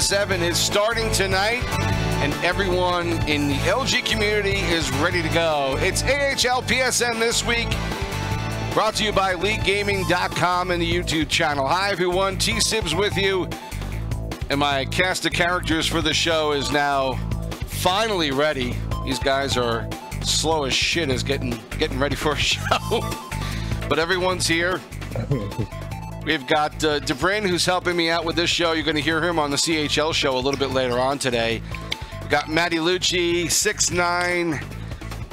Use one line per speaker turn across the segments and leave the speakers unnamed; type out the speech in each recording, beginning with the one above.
7 is starting tonight, and everyone in the LG community is ready to go. It's AHLPSN this week, brought to you by LeagueGaming.com and the YouTube channel. Hi, everyone. TSibs with you, and my cast of characters for the show is now finally ready. These guys are slow as shit as getting ready for a show, but everyone's here. We've got Debrin, who's helping me out with this show. You're going to hear him on the CHL show a little bit later on today. We've got Matty Lucci, 6'9",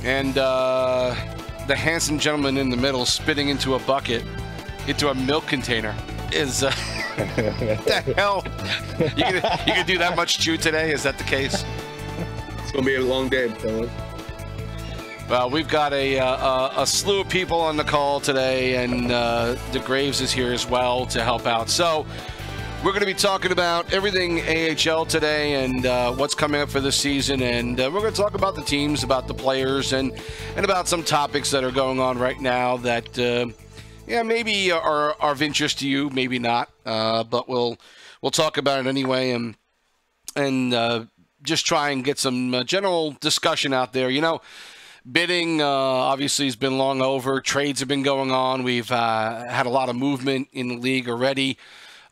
and the handsome gentleman in the middle spitting into a bucket, into a milk container. Is what the hell? You can do that much chew today? Is that the case?
It's going to be a long day, fellas.
Well, we've got a slew of people on the call today, and Degraves is here as well to help out. So we're going to be talking about everything AHL today and what's coming up for this season, and we're going to talk about the teams, about the players, and about some topics that are going on right now that maybe are of interest to you, maybe not, but we'll talk about it anyway, and just try and get some general discussion out there. You know, bidding obviously has been long over. Trades have been going on. We've had a lot of movement in the league already.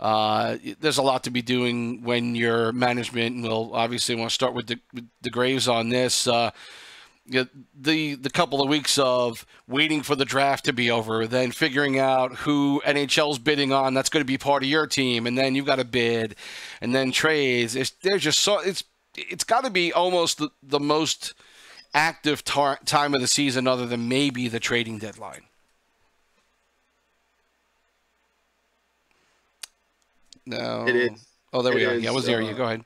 There's a lot to be doing when your management, and we'll obviously want to start with Degraves on this. The couple of weeks of waiting for the draft to be over, then figuring out who NHL's bidding on, that's going to be part of your team, and then you've got to bid, and then trades. It's got to be almost the most active time of the season other than maybe the trading deadline. No.
It is.
Oh, there we are. Yeah, I was there. You go ahead.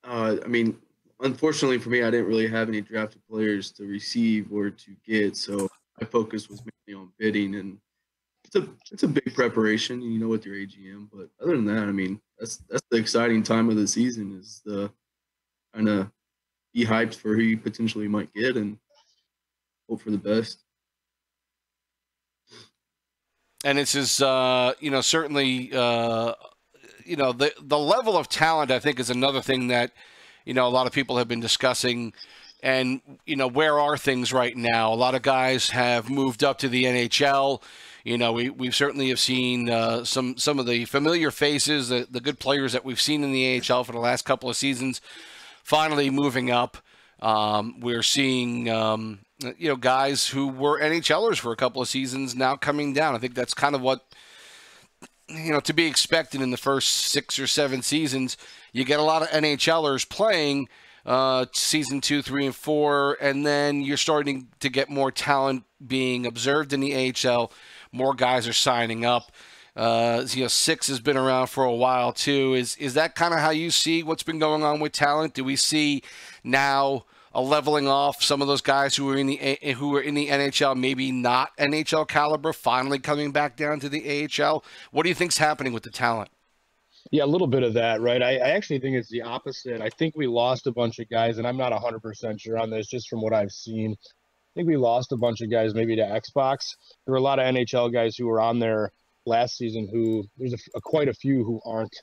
I mean, unfortunately for me, I didn't really have any drafted players to receive or to get, so my focus was mainly on bidding, and it's a big preparation, you know, with your AGM. But other than that, I mean, that's the exciting time of the season, is the kind of be hyped for who you potentially might get and hope for the best.
And it's just, certainly, the level of talent, I think, is another thing that, a lot of people have been discussing. And, where are things right now? A lot of guys have moved up to the NHL. We certainly have seen some of the familiar faces, the good players that we've seen in the AHL for the last couple of seasons, finally moving up. We're seeing, guys who were NHLers for a couple of seasons now coming down. I think that's kind of what, to be expected in the first 6 or 7 seasons. You get a lot of NHLers playing season 2, 3, and 4, and then you're starting to get more talent being observed in the AHL. More guys are signing up. 6 has been around for a while too. Is that kind of how you see what's been going on with talent? Do we see now a leveling off? Some of those guys who were in the NHL, maybe not NHL caliber, finally coming back down to the AHL. What do you think's happening with the talent?
Yeah, a little bit of that, right? I actually think it's the opposite. I think we lost a bunch of guys, and I'm not 100% sure on this, just from what I've seen. I think we lost a bunch of guys maybe to Xbox. There were a lot of NHL guys who were on there last season who there's quite a few who aren't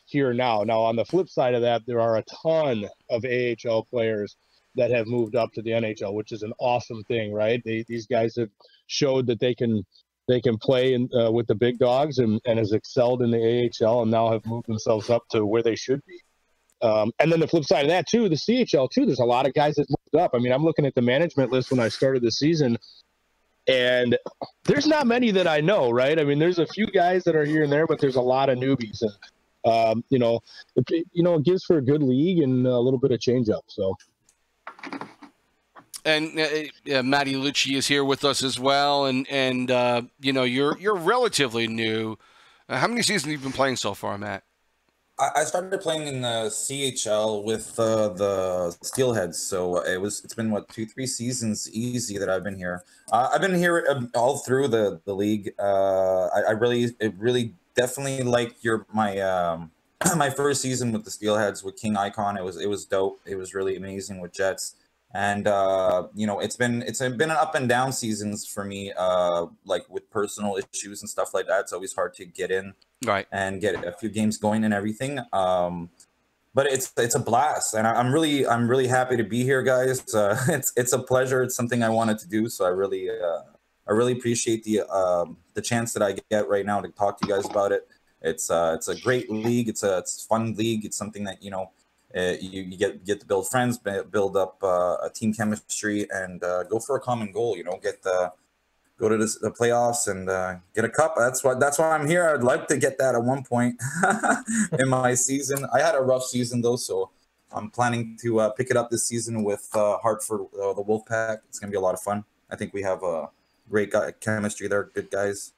here now. Now, on the flip side of that, there are a ton of AHL players that have moved up to the NHL, which is an awesome thing, right? These guys have showed that they can play with the big dogs and has excelled in the AHL, and now have moved themselves up to where they should be. And then the flip side of that too, the CHL too, there's a lot of guys that moved up. I mean, I'm looking at the management list when I started the season, and there's not many that I know, right? I mean, there's a few guys that are here and there, but there's a lot of newbies, and it gives for a good league and a little bit of change up. So.
And Matty Lucci is here with us as well, and you're relatively new. How many seasons have you been playing so far, Matt?
I started playing in the CHL with the Steelheads, so it's been 2-3 seasons easy that I've been here. I've been here all through the league. I really definitely like my first season with the Steelheads with King Icon. It was dope. It was really amazing with Jets. And it's been an up and down seasons for me, like with personal issues and stuff like that. It's always hard to get in
Right.
and get a few games going and everything. But it's a blast, and I'm really happy to be here, guys. It's a pleasure. It's something I wanted to do, so I really appreciate the chance that I get right now to talk to you guys about it. It's a great league. It's a fun league. It's something that you get to build friends, build up a team chemistry, and go for a common goal. Go to the playoffs and get a cup. That's why I'm here. I'd like to get that at one point in my season. I had a rough season though, so I'm planning to pick it up this season with Hartford, the Wolfpack. It's gonna be a lot of fun. I think we have a great chemistry there. Good guys.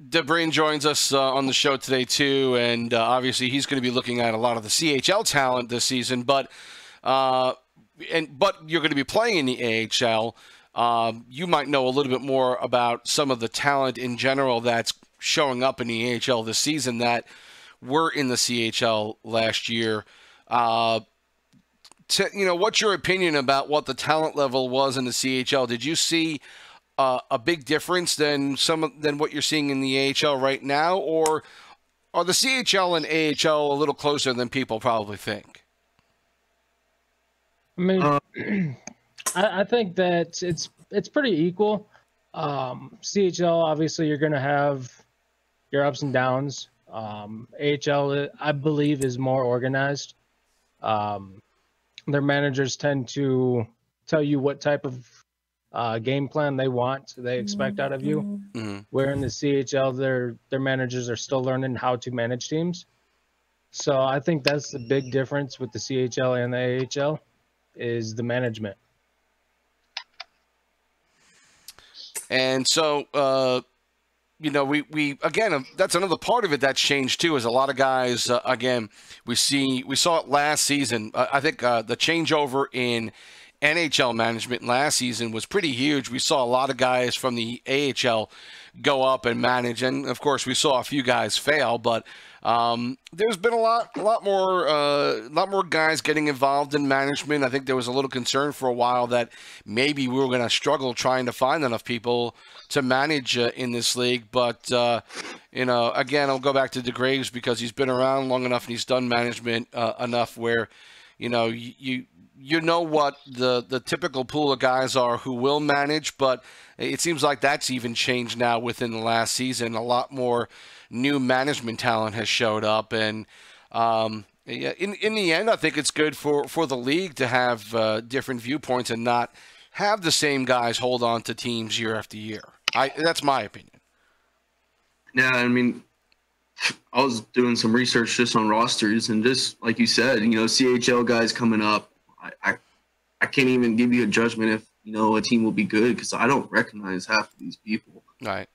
Debrin joins us on the show today too, and obviously he's going to be looking at a lot of the CHL talent this season. But you're going to be playing in the AHL. You might know a little bit more about some of the talent in general that's showing up in the AHL this season that were in the CHL last year. What's your opinion about what the talent level was in the CHL? Did you see a big difference than what you're seeing in the AHL right now, or are the CHL and AHL a little closer than people probably think?
I mean, I think that it's pretty equal. CHL, obviously, you're going to have your ups and downs. AHL, I believe, is more organized. Their managers tend to tell you what type of game plan they expect out of you.
Mm-hmm.
Where in the CHL, their managers are still learning how to manage teams. So I think that's the big difference with the CHL and the AHL is the management.
And so, we again, that's another part of it that's changed too. Is a lot of guys again we saw it last season. I think the changeover in NHL management last season was pretty huge. We saw a lot of guys from the AHL go up and manage, and of course we saw a few guys fail. But there's been a lot more guys getting involved in management. I think there was a little concern for a while that maybe we were going to struggle trying to find enough people to manage in this league. But again, I'll go back to Degraves because he's been around long enough and he's done management enough where you know what the typical pool of guys are who will manage, but it seems like that's even changed now within the last season. A lot more new management talent has showed up, and in the end, I think it's good for the league to have different viewpoints and not have the same guys hold on to teams year after year. That's my opinion.
Yeah, I mean, I was doing some research just on rosters, and just like you said, CHL guys coming up, I can't even give you a judgment if a team will be good because I don't recognize half of these people.
Right.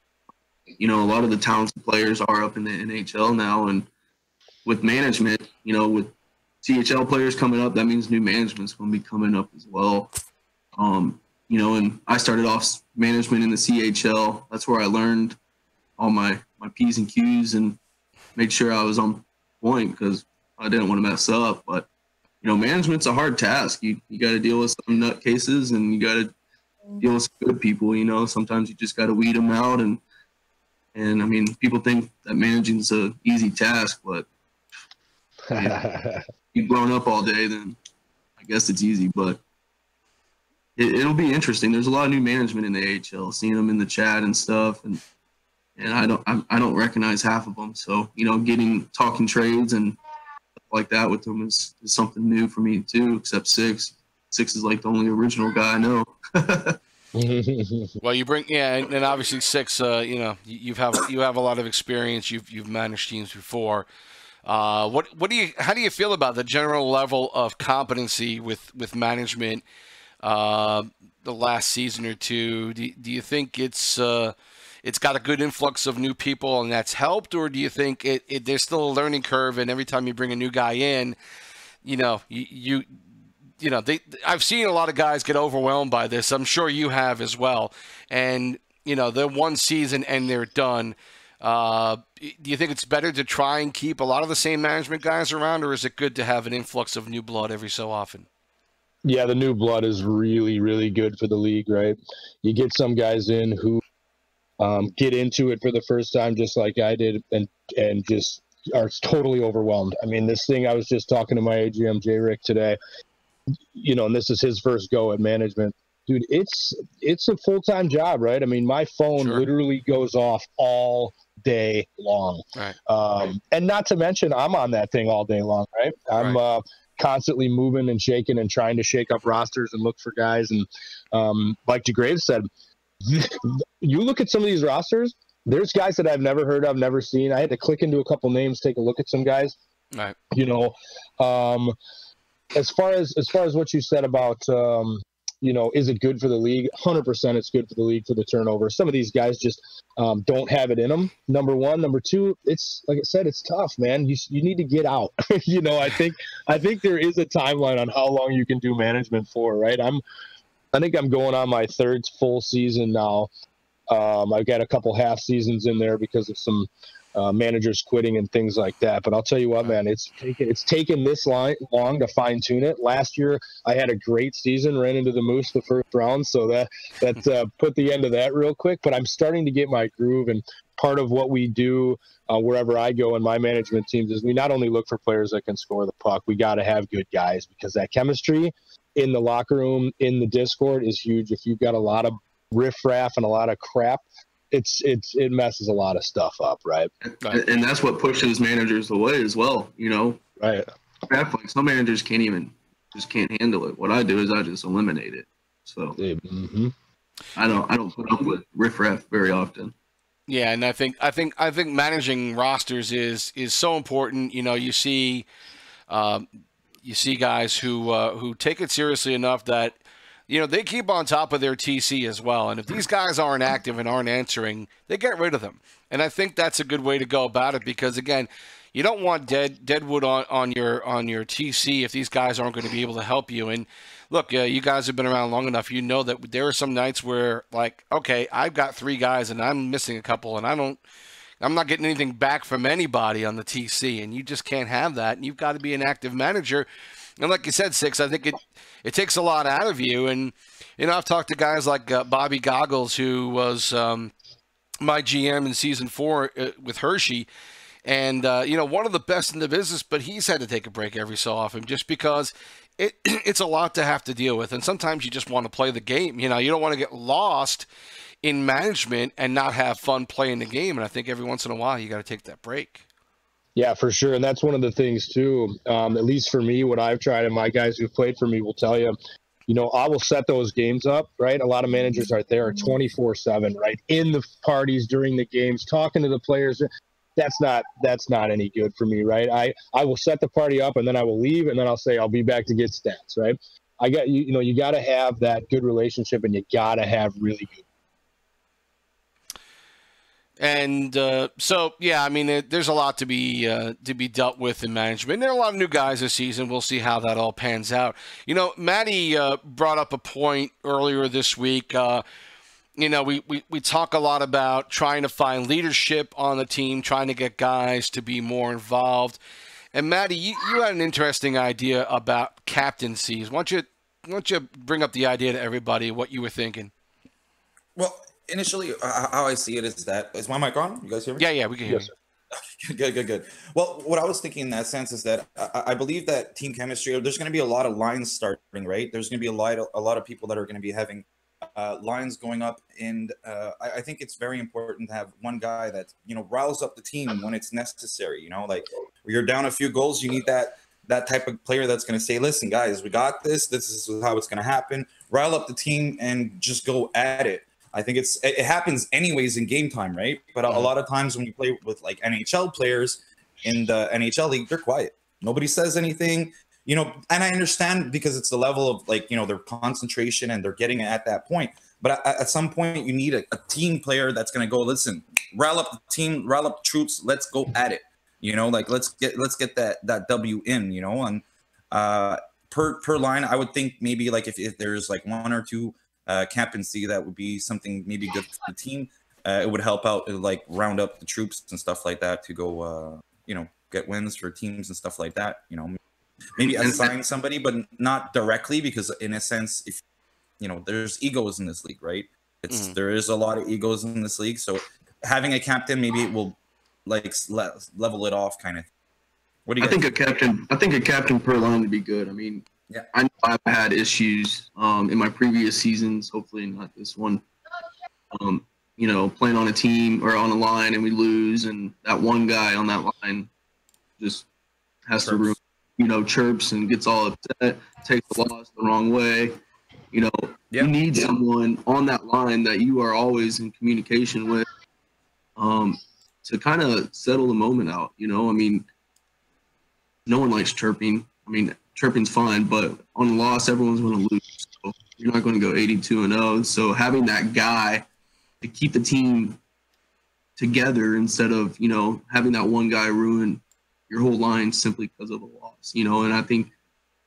A lot of the talented players are up in the NHL now, and with management, with CHL players coming up, that means new management's going to be coming up as well. And I started off management in the CHL. That's where I learned all my P's and Q's and made sure I was on point because I didn't want to mess up. But management's a hard task. You got to deal with some nutcases and you got to deal with some good people. Sometimes you just got to weed them out. And I mean, people think that managing's an easy task, but you've grown up all day, then I guess it's easy. But it'll be interesting. There's a lot of new management in the AHL. Seeing them in the chat and stuff, and I don't recognize half of them. So talking trades and stuff like that with them is something new for me too. Except Six is like the only original guy I know.
Well, and obviously Six. You have a lot of experience. You've managed teams before. How do you feel about the general level of competency with management the last season or two? Do you think it's got a good influx of new people and that's helped, or do you think there's still a learning curve and every time you bring a new guy in, I've seen a lot of guys get overwhelmed by this. I'm sure you have as well. And they're one season and they're done. Do you think it's better to try and keep a lot of the same management guys around, or is it good to have an influx of new blood every so often?
Yeah, the new blood is really, really good for the league, right? You get some guys in who get into it for the first time, just like I did, and just are totally overwhelmed. I mean, this thing, I was just talking to my AGM, J. Rick, today, and this is his first go at management. Dude, it's a full-time job, right? I mean, my phone literally goes off all day long.
Right.
And not to mention, I'm on that thing all day long, right? I'm constantly moving and shaking and trying to shake up rosters and look for guys. And like Degraves said, you look at some of these rosters, there's guys that I've never heard of, never seen. I had to click into a couple names, take a look at some guys.
Right.
As far as what you said about is it good for the league? 100% it's good for the league for the turnover. Some of these guys just don't have it in them. Number one. Number two, it's like I said, it's tough, man. You need to get out. I think there is a timeline on how long you can do management for, right? I think I'm going on my third full season now. I've got a couple half seasons in there because of some managers quitting and things like that. But I'll tell you what, man, it's taken this long to fine tune it. Last year, I had a great season, ran into the Moose the first round, so that put the end of that real quick. But I'm starting to get my groove, and part of what we do wherever I go in my management teams is we not only look for players that can score the puck, we got to have good guys, because that chemistry in the locker room, in the Discord is huge. If you've got a lot of riffraff and a lot of crap, it messes a lot of stuff up, right?
And that's what pushes managers away as well,
Right.
Like some managers can't handle it. What I do is I just eliminate it. So I don't put up with riffraff very often.
Yeah, and I think managing rosters is so important. You see guys who take it seriously enough that they keep on top of their TC as well. And if these guys aren't active and aren't answering, they get rid of them. And I think that's a good way to go about it, because again, you don't want deadwood on your TC if these guys aren't going to be able to help you. And look, you guys have been around long enough. You know that there are some nights where, like, okay, I've got 3 guys and I'm missing a couple, and I'm not getting anything back from anybody on the TC, and you just can't have that. And you've got to be an active manager. And like you said, Six, I think it takes a lot out of you. And, I've talked to guys like Bobby Goggles, who was my GM in season 4 with Hershey. And, one of the best in the business, but he's had to take a break every so often just because it's a lot to have to deal with. And sometimes you just want to play the game. You don't want to get lost in management and not have fun playing the game. And I think every once in a while you got to take that break.
Yeah, for sure. And that's one of the things too, at least for me, what I've tried, and my guys who've played for me will tell you, I will set those games up, right? A lot of managers are there 24/7, right? In the parties during the games, talking to the players. That's not any good for me, right? I will set the party up and then I will leave, and then I'll say I'll be back to get stats, right? You got to have that good relationship, and you got to have really good.
And so, yeah, I mean, there's a lot to be dealt with in management. There are a lot of new guys this season. We'll see how that all pans out. Matty brought up a point earlier this week. We talk a lot about trying to find leadership on the team, trying to get guys to be more involved. And Matty, you had an interesting idea about captaincies. Why don't you bring up the idea to everybody, what you were thinking?
Well, initially, how I see it is my mic on? You guys hear me?
Yeah, we can hear you.
Good. Well, what I was thinking in that sense is that I believe that team chemistry, there's going to be a lot of lines starting, right? There's going to be a lot of people that are going to be having lines going up, and I think it's very important to have one guy that riles up the team when it's necessary. Like you're down a few goals, you need that type of player that's going to say, "Listen, guys, we got this. This is how it's going to happen." Rile up the team and just go at it. I think it happens anyways in game time, right? But a lot of times when you play with like NHL players in the NHL league, they're quiet. Nobody says anything. And I understand because it's the level of their concentration and they're getting at that point. But at some point, you need a team player that's going to go, listen, rile up the team, rile up the troops. Let's go at it. Let's get that W in. And per line, I would think maybe like if there's like 1 or 2 captaincy, that would be something maybe good for the team. It would help out, like round up the troops and stuff like that to go, get wins for teams and stuff like that. maybe assign somebody, but not directly, because in a sense, if there's egos in this league, right? There is a lot of egos in this league, so having a captain, maybe it will level it off, kind of. What do you?
I think a captain per line would be good. I mean,
yeah,
I know I've had issues in my previous seasons. Hopefully not this one. Playing on a team or on a line and we lose, and that one guy on that line just has to ruin, chirps and gets all upset, takes the loss the wrong way. You need someone on that line that you are always in communication with, to kind of settle the moment out. I mean, no one likes chirping. I mean, chirping's fine, but on a loss, everyone's going to lose. So you're not going to go 82-0. So having that guy to keep the team together instead of, having that one guy ruin your whole line simply because of a loss, and I think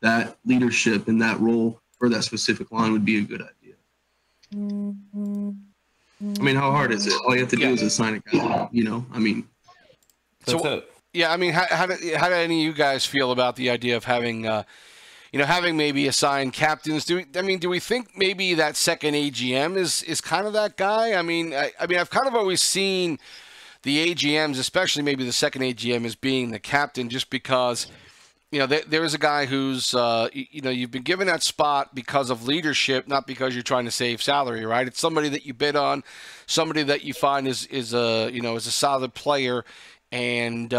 that leadership in that role for that specific line would be a good idea. I mean, how hard is it? All you have to do is assign a guy, I mean.
So, yeah, I mean, how do any of you guys feel about the idea of having, having maybe assigned captains? Do we think maybe that second AGM is kind of that guy? I mean, I've kind of always seen the AGMs, especially maybe the second AGM, as being the captain, just because, there is a guy who's, you've been given that spot because of leadership, not because you're trying to save salary, right? It's somebody that you bid on, somebody that you find is a solid player and,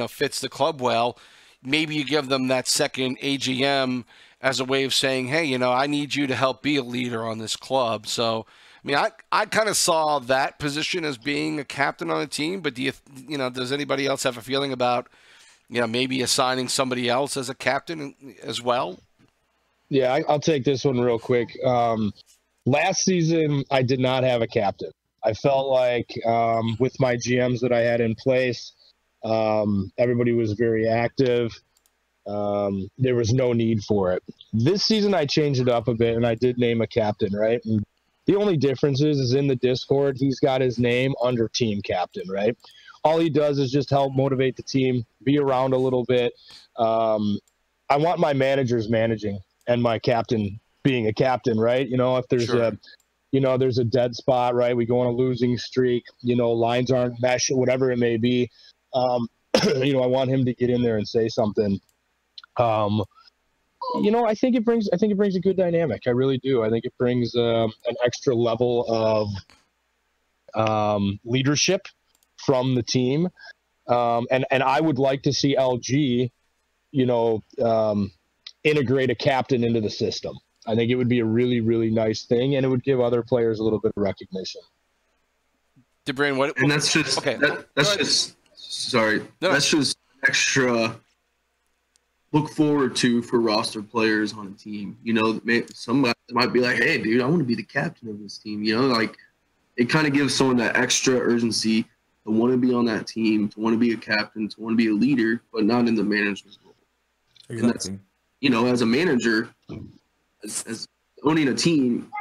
fits the club well. Maybe you give them that second AGM as a way of saying, hey, I need you to help be a leader on this club. So, I mean, I kind of saw that position as being a captain on a team, but does anybody else have a feeling about, maybe assigning somebody else as a captain as well?
Yeah, I'll take this one real quick. Last season, I did not have a captain. I felt like with my GMs that I had in place, everybody was very active. There was no need for it. This season, I changed it up a bit, and I did name a captain, right? And the only difference is in the Discord, he's got his name under team captain, right? All he does is just help motivate the team, be around a little bit. I want my managers managing and my captain being a captain, right? If there's there's a dead spot, right? We go on a losing streak, lines aren't meshing, whatever it may be. I want him to get in there and say something. I think it brings a good dynamic. I really do. I think it brings an extra level of leadership from the team. And I would like to see LG, integrate a captain into the system. I think it would be a really, really nice thing, and it would give other players a little bit of recognition.
Debrin, what?
And that's just
okay.
That's just extra look forward to for roster players on a team. Somebody might be like, "Hey, dude, I want to be the captain of this team." It kind of gives someone that extra urgency to want to be on that team, to want to be a captain, to want to be a leader, but not in the management role.
Exactly.
And that's, as a manager, as owning a team,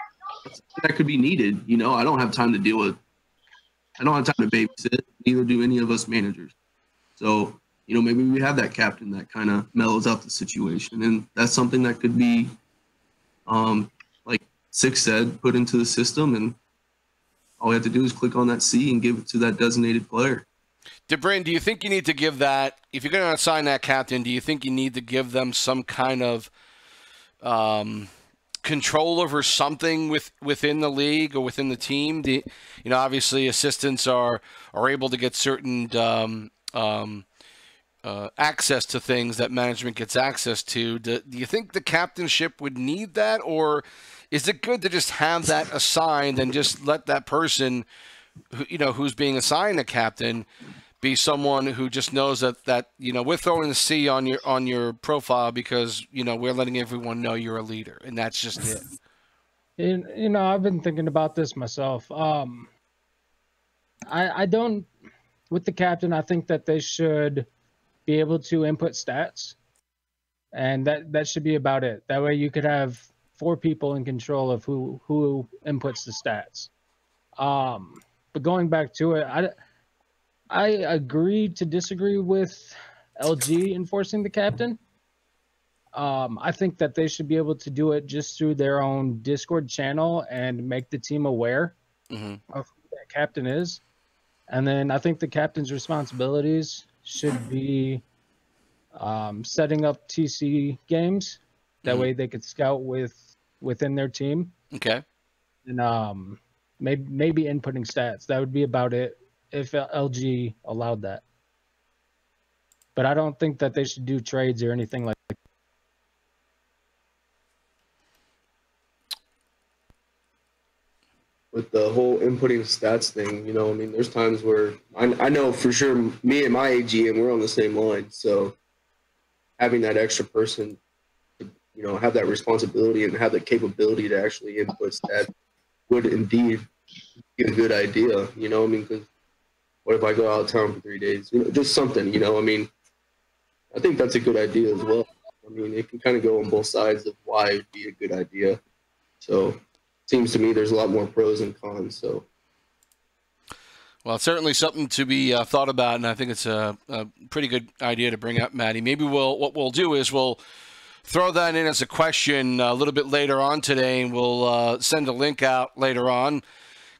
that could be needed. I don't have time to babysit. Neither do any of us managers. So, maybe we have that captain that kind of mellows out the situation. And that's something that could be, like Six said, put into the system. And all we have to do is click on that C and give it to that designated player.
Debrin, do you think you need to give that, if you're going to assign that captain, do you think you need to give them some kind of control over something within the league or within the team? Obviously assistants are able to get certain access to things that management gets access to. Do you think the captainship would need that, or is it good to just have that assigned and just let that person, who's being assigned a captain, be someone who just knows that we're throwing the C on your profile because we're letting everyone know you're a leader, and that's just it.
And I've been thinking about this myself. I don't, with the captain, I think that they should be able to input stats, and that should be about it. That way you could have 4 people in control of who inputs the stats. But going back to it, I agree to disagree with LG enforcing the captain. I think that they should be able to do it just through their own Discord channel and make the team aware of who that captain is. And then I think the captain's responsibilities should be setting up TC games. That way they could scout within their team.
Okay.
And maybe inputting stats. That would be about it if LG allowed that. But I don't think that they should do trades or anything like that.
With the whole inputting stats thing, I mean, there's times where I know for sure me and my AGM, we're on the same line. So having that extra person, have that responsibility and have the capability to actually input stats would indeed be a good idea. I mean, because what if I go out of town for 3 days? Just something, I mean, I think that's a good idea as well. I mean, it can kind of go on both sides of why it'd be a good idea. So seems to me there's a lot more pros and cons. So,
well, it's certainly something to be thought about, and I think it's a pretty good idea to bring up, Matty. Maybe what we'll do is we'll throw that in as a question a little bit later on today, and we'll send a link out later on,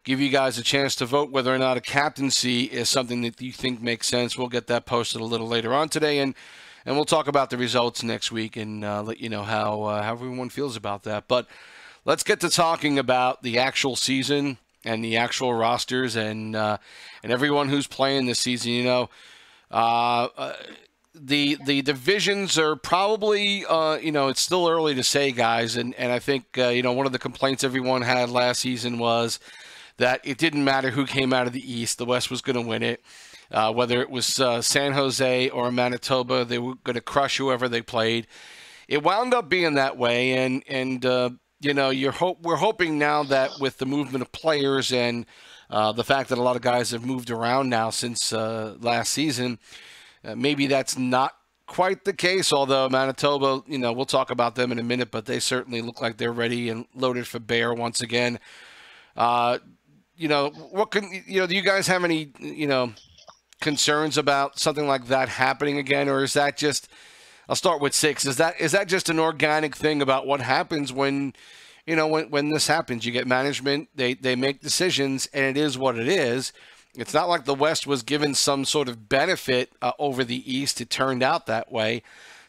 give you guys a chance to vote whether or not a captaincy is something that you think makes sense. We'll get that posted a little later on today, and we'll talk about the results next week and let you know how everyone feels about that. But let's get to talking about the actual season and the actual rosters and everyone who's playing this season. The divisions are probably it's still early to say, guys, and I think one of the complaints everyone had last season was that it didn't matter who came out of the East, the West was going to win it. Whether it was San Jose or Manitoba, they were going to crush whoever they played. It wound up being that way, and we're hoping now that with the movement of players and the fact that a lot of guys have moved around now since last season, maybe that's not quite the case. Although Manitoba, we'll talk about them in a minute, but they certainly look like they're ready and loaded for bear once again. Do you guys have any concerns about something like that happening again, or is that just? I'll start with 6. Is that just an organic thing about what happens when this happens? You get management, they make decisions, and it is what it is. It's not like the West was given some sort of benefit over the East. It turned out that way.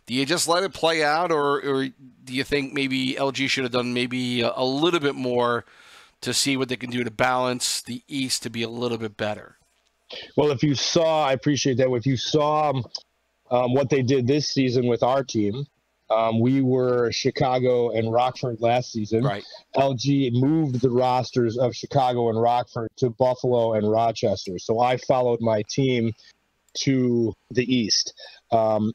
Do you just let it play out, or do you think maybe LG should have done maybe a little bit more to see what they can do to balance the East to be a little bit better?
Well, I appreciate that. If you saw what they did this season with our team, we were Chicago and Rockford last season.
Right.
LG moved the rosters of Chicago and Rockford to Buffalo and Rochester. So I followed my team to the East.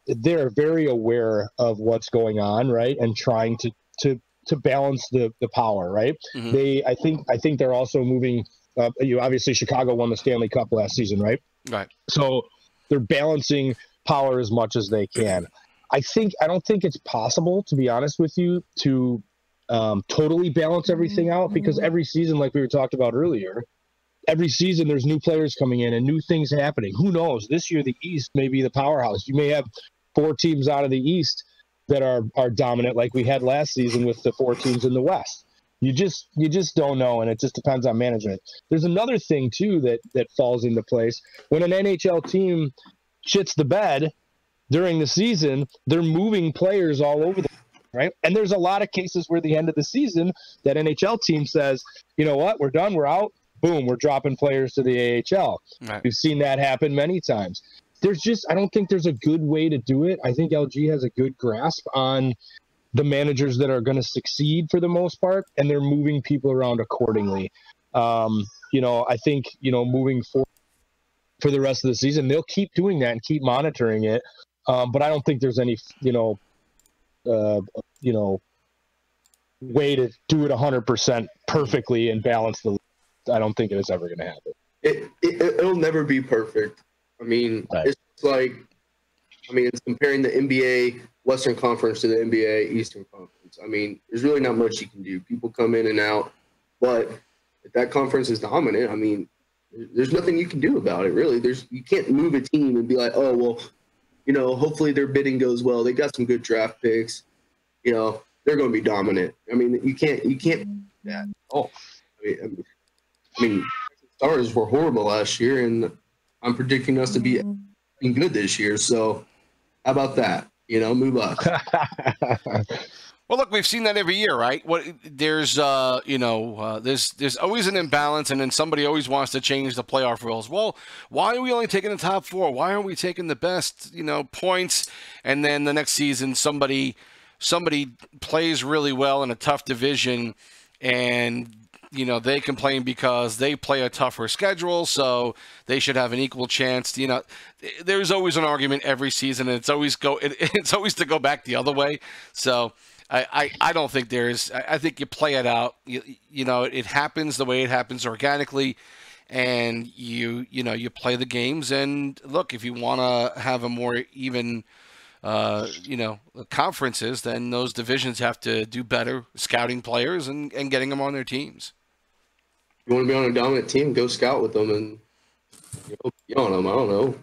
They're very aware of what's going on, right, and trying to balance the power, right? Mm-hmm. I think they're also moving. Obviously Chicago won the Stanley Cup last season, right?
Right.
So they're balancing power as much as they can. I don't think it's possible, to be honest with you, to totally balance everything out, because every season, like we were talked about earlier, every season there's new players coming in and new things happening. Who knows? This year the East may be the powerhouse. You may have 4 teams out of the East that are dominant, like we had last season with the 4 teams in the West. You just don't know, and it just depends on management. There's another thing too that falls into place. When an NHL team shits the bed during the season, they're moving players all over right? And there's a lot of cases where the end of the season, that NHL team says, you know what, we're done, we're out, boom, we're dropping players to the AHL. Right. We've seen that happen many times. I don't think there's a good way to do it. I think LG has a good grasp on the managers that are going to succeed for the most part, and they're moving people around accordingly. I think, moving forward for the rest of the season, they'll keep doing that and keep monitoring it. But I don't think there's any, way to do it 100% perfectly and balance the. I don't think it is ever going to happen.
It'll never be perfect. I mean, right. It's like, it's comparing the NBA Western Conference to the NBA Eastern Conference. I mean, there's really not much you can do. People come in and out, but if that conference is dominant, there's nothing you can do about it, really. You can't move a team and be like, oh, well, hopefully their bidding goes well. They got some good draft picks. they're going to be dominant. I mean, you can't do that. Oh, I mean, Stars were horrible last year, and I'm predicting us to be good this year. So how about that? Move up.
Well, look, we've seen that every year, right? There's always an imbalance, and then somebody always wants to change the playoff rules. Well, why are we only taking the top 4? Why aren't we taking the best, points? And then the next season, somebody plays really well in a tough division, and they complain because they play a tougher schedule, so they should have an equal chance. There's always an argument every season, and it's always to go back the other way. So I don't think I think you play it out. It happens the way it happens organically, and you play the games. And look, if you want to have a more even conferences, then those divisions have to do better scouting players and getting them on their teams.
You want to be on a dominant team, go scout with them and on them. I don't know.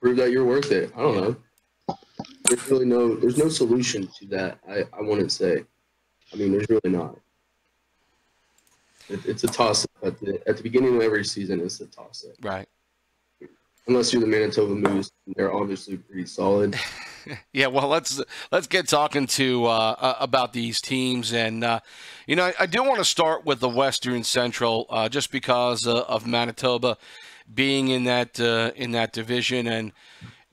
Prove that you're worth it. I don't know. There's no solution to that. I wouldn't say. I mean, there's really not. It's a toss up at the beginning of every season. It's a toss up,
right?
Unless you're the Manitoba Moose, they're obviously pretty solid.
Yeah, well, let's get talking to about these teams, and I do want to start with the Western Central, just because of Manitoba being in that division, and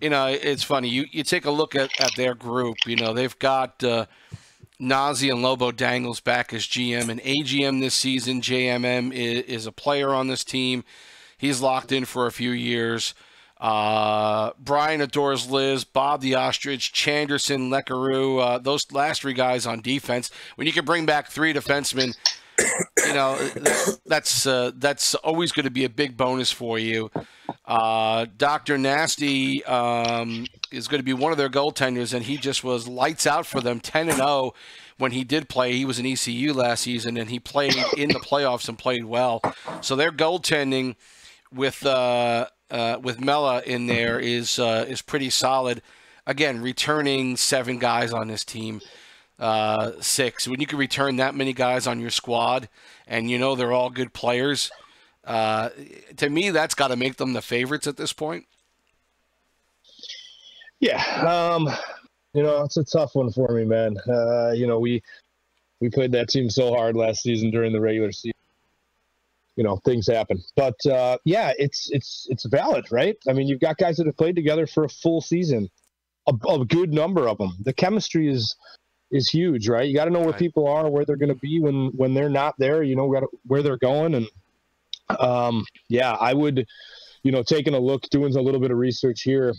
it's funny. You take a look at their group. They've got Nazi and Lobo Dangles back as GM and AGM this season. JMM is a player on this team. He's locked in for a few years. Brian adores Liz, Bob the Ostrich, Chanderson, Lekaroo, those last 3 guys on defense. When you can bring back 3 defensemen, that's always going to be a big bonus for you. Dr. Nasty is going to be one of their goaltenders, and he just was lights out for them, 10-0 when he did play. He was in ECU last season, and he played in the playoffs and played well. So their goaltending with Mella in there is pretty solid. Again, returning 7 guys on this team, 6. When you can return that many guys on your squad, and they're all good players, to me that's got to make them the favorites at this point.
Yeah, it's a tough one for me, man. We played that team so hard last season during the regular season. Things happen, but it's valid, right? I mean, you've got guys that have played together for a full season, a good number of them. The chemistry is huge, right? You got to know where people are, where they're going to be when they're not there. Where they're going, and I would, taking a look, doing a little bit of research here.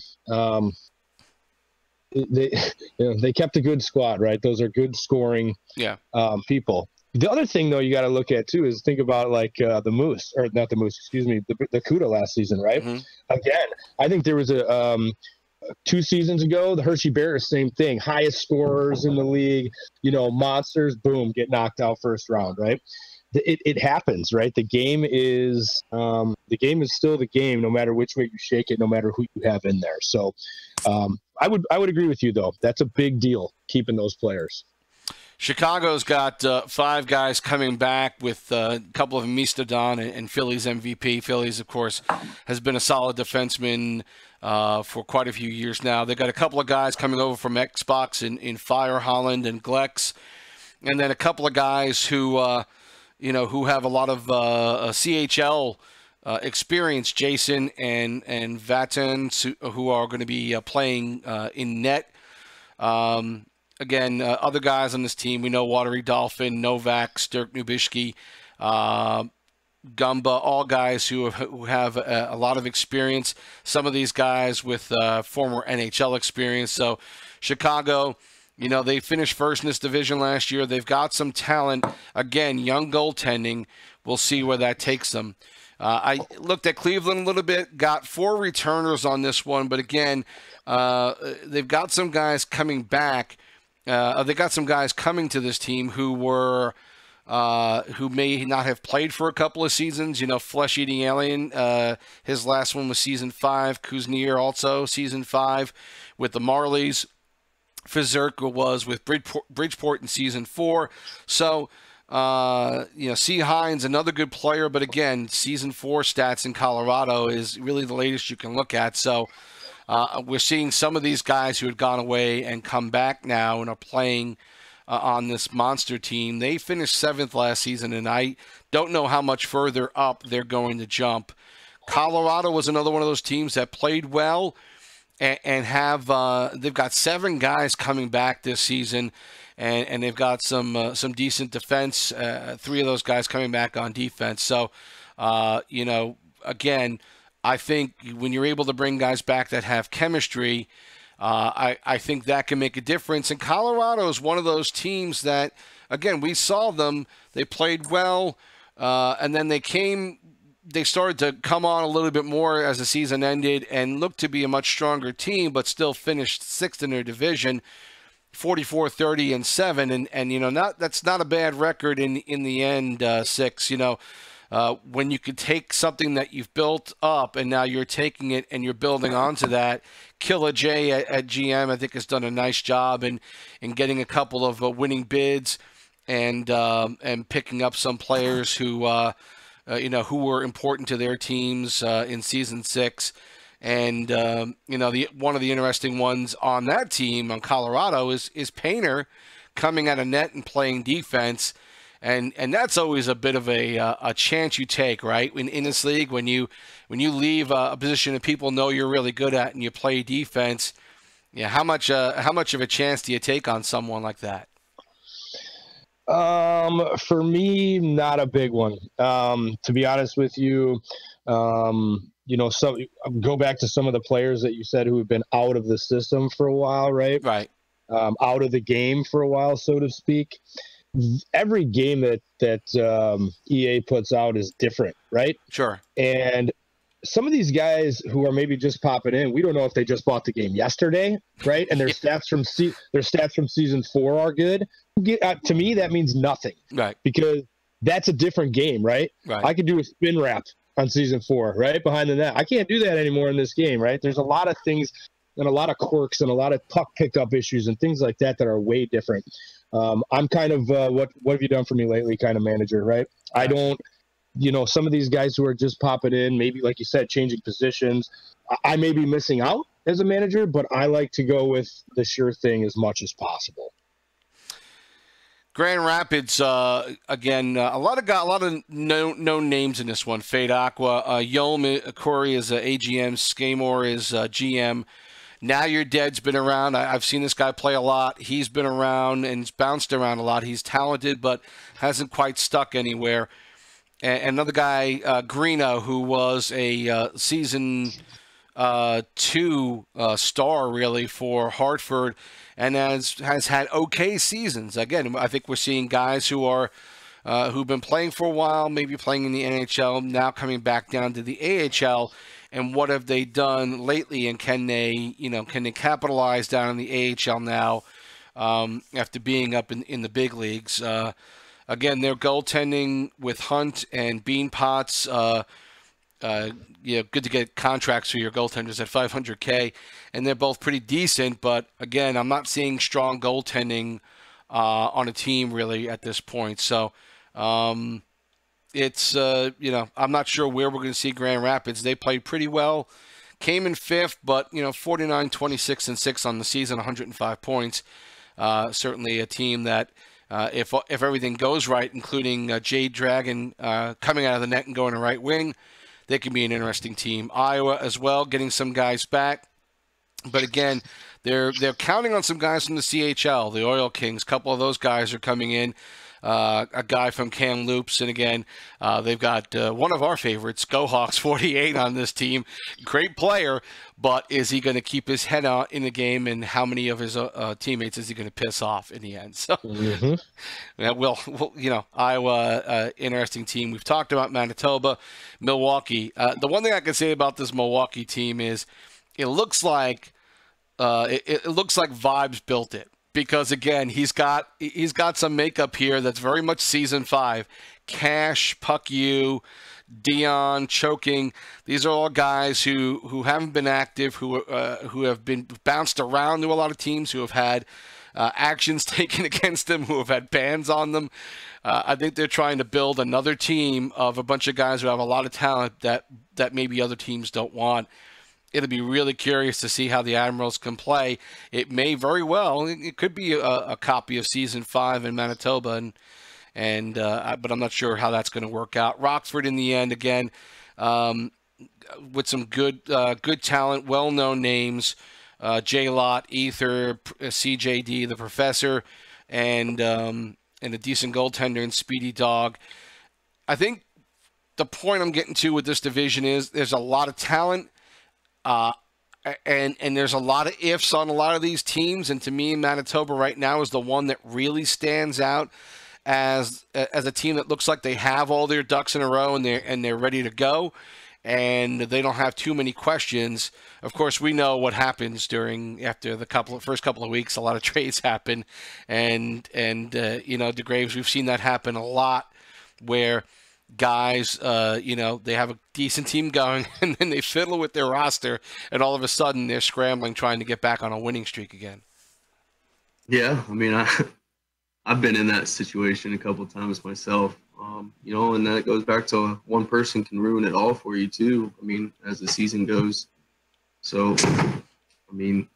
They kept a good squad, right? Those are good scoring people. The other thing, though, you got to look at, too, is think about, the Moose, or not the Moose, excuse me, the CUDA last season, right? Mm-hmm. Again, I think there was a 2 seasons ago, the Hershey Bears, same thing. Highest scorers in the league, monsters, boom, get knocked out first round, right? It happens, right? The game is still the game, no matter which way you shake it, no matter who you have in there. So I would agree with you, though. That's a big deal, keeping those players.
Chicago's got 5 guys coming back, with a couple of them Mistadon and Philly's MVP. Philly's, of course, has been a solid defenseman for quite a few years now. They've got a couple of guys coming over from Xbox in Fire, Holland, and Glex. And then a couple of guys who have a lot of CHL experience, Jason and Vatten, who are going to be playing in net. Again, other guys on this team, we know Watery Dolphin, Novak, Sturk Nubishki, Gumba, all guys who have a lot of experience. Some of these guys with former NHL experience. So Chicago, they finished first in this division last year. They've got some talent. Again, young goaltending. We'll see where that takes them. I looked at Cleveland a little bit, got 4 returners on this one. But again, they've got some guys coming back. They got some guys coming to this team who may not have played for a couple of seasons. Flesh Eating Alien, his last one was season 5. Kuznier also season 5 with the Marlies. Fizerka was with Bridgeport in season 4. So, C. Hines, another good player, but again, season 4 stats in Colorado is really the latest you can look at. So we're seeing some of these guys who had gone away and come back now and are playing on this monster team. They finished 7th last season, and I don't know how much further up they're going to jump. Colorado was another one of those teams that played well and have they've got 7 guys coming back this season, and they've got some decent defense. 3 of those guys coming back on defense. So, again, I think when you're able to bring guys back that have chemistry, I think that can make a difference. And Colorado is one of those teams that, again, we saw them. They played well, and then they started to come on a little bit more as the season ended and looked to be a much stronger team, but still finished 6th in their division, 44-30-7. And that's not a bad record in the end, 6. When you could take something that you've built up and now you're taking it and you're building onto that. Killer J at GM, I think, has done a nice job in getting a couple of winning bids and picking up some players who were important to their teams in season 6. And, one of the interesting ones on that team, on Colorado, is Painter coming out of net and playing defense. And that's always a bit of a chance you take, right? In this league, when you leave a position that people know you're really good at and you play defense, how much of a chance do you take on someone like that?
For me, not a big one. To be honest with you, so go back to some of the players that you said who have been out of the system for a while, right?
Right.
Out of the game for a while, so to speak. Every game that EA puts out is different, right?
Sure.
And some of these guys who are maybe just popping in, we don't know if they just bought the game yesterday, right? And their stats from season 4 are good. To me, that means nothing,
right?
Because that's a different game, right?
Right.
I could do a spin wrap on season 4, right, behind the net. I can't do that anymore in this game, right? There's a lot of things and a lot of quirks and a lot of puck pickup issues and things like that are way different. I'm kind of what have you done for me lately kind of manager, right? I don't, some of these guys who are just popping in, maybe like you said, changing positions. I may be missing out as a manager, but I like to go with the sure thing as much as possible.
Grand Rapids, again, a lot of known names in this one. Fade Aqua, Yolm Corey is AGM, Skamore is GM. Now You're Dead's been around. I've seen this guy play a lot. He's been around and he's bounced around a lot. He's talented, but hasn't quite stuck anywhere. And another guy, Greeno, who was a season 2 star, really, for Hartford and has had okay seasons. Again, I think we're seeing guys who are who've been playing for a while, maybe playing in the NHL, now coming back down to the AHL. And what have they done lately? And can they capitalize down in the AHL now after being up in the big leagues? Again, their goaltending with Hunt and Beanpots, good to get contracts for your goaltenders at $500K, and they're both pretty decent. But again, I'm not seeing strong goaltending on a team really at this point. So it's I'm not sure where we're going to see Grand Rapids. They played pretty well, came in 5th, but 49, 26, and 6 on the season, 105 points. Certainly a team that if everything goes right, including Jade Dragon coming out of the net and going to right wing, they can be an interesting team. Iowa as well, getting some guys back. But again, they're counting on some guys from the CHL, the Oil Kings. A couple of those guys are coming in. A guy from Kamloops, and again, they've got one of our favorites, GoHawks 48 on this team. Great player, but is he going to keep his head out in the game, and how many of his teammates is he going to piss off in the end? So, Iowa, interesting team. We've talked about Manitoba, Milwaukee. The one thing I can say about this Milwaukee team is it looks like Vibes built it. Because again, he's got some makeup here that's very much season 5. Cash, Puck U, Dion, Choking. These are all guys who haven't been active, who have been bounced around to a lot of teams, who have had actions taken against them, who have had bans on them. I think they're trying to build another team of a bunch of guys who have a lot of talent that maybe other teams don't want. It'll be really curious to see how the Admirals can play. It may very well, it could be a copy of Season 5 in Manitoba, but I'm not sure how that's going to work out. Rockford in the end, again, with some good talent, well-known names, J-Lot, Ether, CJD, the Professor, and a decent goaltender in Speedy Dog. I think the point I'm getting to with this division is there's a lot of talent, and there's a lot of ifs on a lot of these teams, and to me, Manitoba right now is the one that really stands out as a team that looks like they have all their ducks in a row and they're ready to go, and they don't have too many questions. Of course, we know what happens after the first couple of weeks. A lot of trades happen, and Degraves, we've seen that happen a lot, where guys, they have a decent team going, and then they fiddle with their roster, and all of a sudden they're scrambling trying to get back on a winning streak again.
Yeah, I mean, I've been in that situation a couple of times myself, and that goes back to one person can ruin it all for you too. I mean, as the season goes. So, I mean,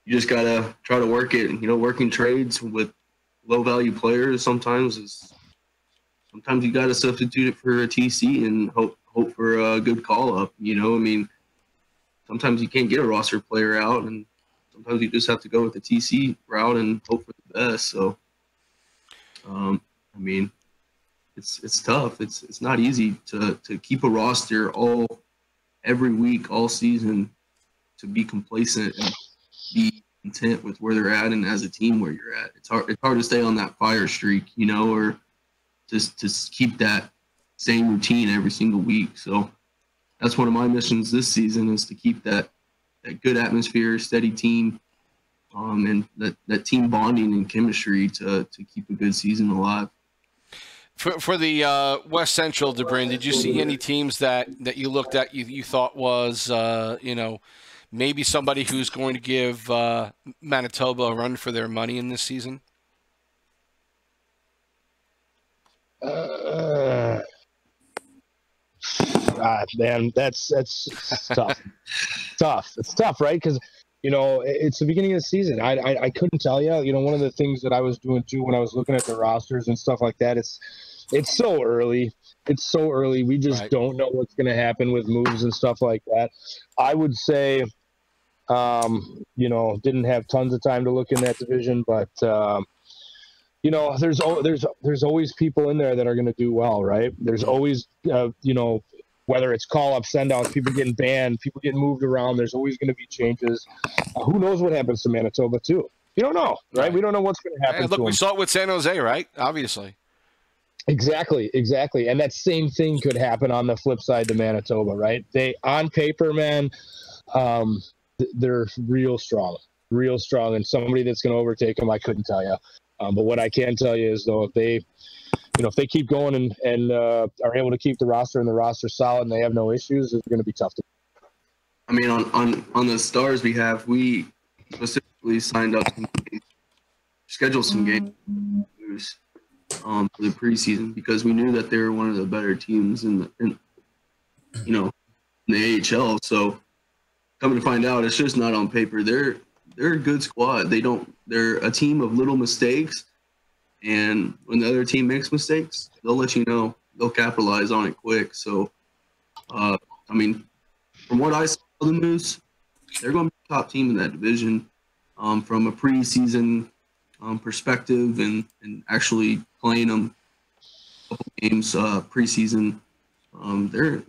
you just got to try to work it. Working trades with low-value players sometimes you got to substitute it for a TC and hope for a good call-up. I mean, sometimes you can't get a roster player out, and sometimes you just have to go with the TC route and hope for the best. So, I mean, it's tough. It's not easy to keep a roster every week, all season, to be complacent and be content with where they're at and as a team where you're at. It's hard to stay on that fire streak, or just to keep that same routine every single week. So that's one of my missions this season, is to keep that good atmosphere, steady team, and that team bonding and chemistry to keep a good season alive.
For the West Central, Debrin, did you see any teams that you looked at you thought was maybe somebody who's going to give Manitoba a run for their money in this season?
Man, that's tough. It's tough, right? Because it's the beginning of the season. I couldn't tell you. One of the things that I was doing too when I was looking at the rosters and stuff like that, it's so early. It's so early. We just don't know what's going to happen with moves and stuff like that. I would say, didn't have tons of time to look in that division, but there's always people in there that are going to do well, right? There's always, whether it's call-ups, send-outs, people getting banned, people getting moved around, there's always going to be changes. Who knows what happens to Manitoba, too? You don't know, right? We don't know what's going to happen to them.
We saw it with San Jose, right? Obviously.
Exactly. And that same thing could happen on the flip side to Manitoba, right? They, on paper, man, they're real strong, and somebody that's going to overtake them, I couldn't tell you. But what I can tell you is, though, if they keep going and are able to keep the roster solid and they have no issues, it's going to be tough to.
I mean, on the Stars behalf, we specifically signed up, scheduled some games for the preseason because we knew that they were one of the better teams in the AHL. So coming to find out, it's just not on paper. They're a good squad. They're a team of little mistakes, and when the other team makes mistakes, they'll let you know. They'll capitalize on it quick. So, I mean, from what I saw of the Moose, they're going to be the top team in that division from a preseason perspective and actually playing them a couple games preseason. They're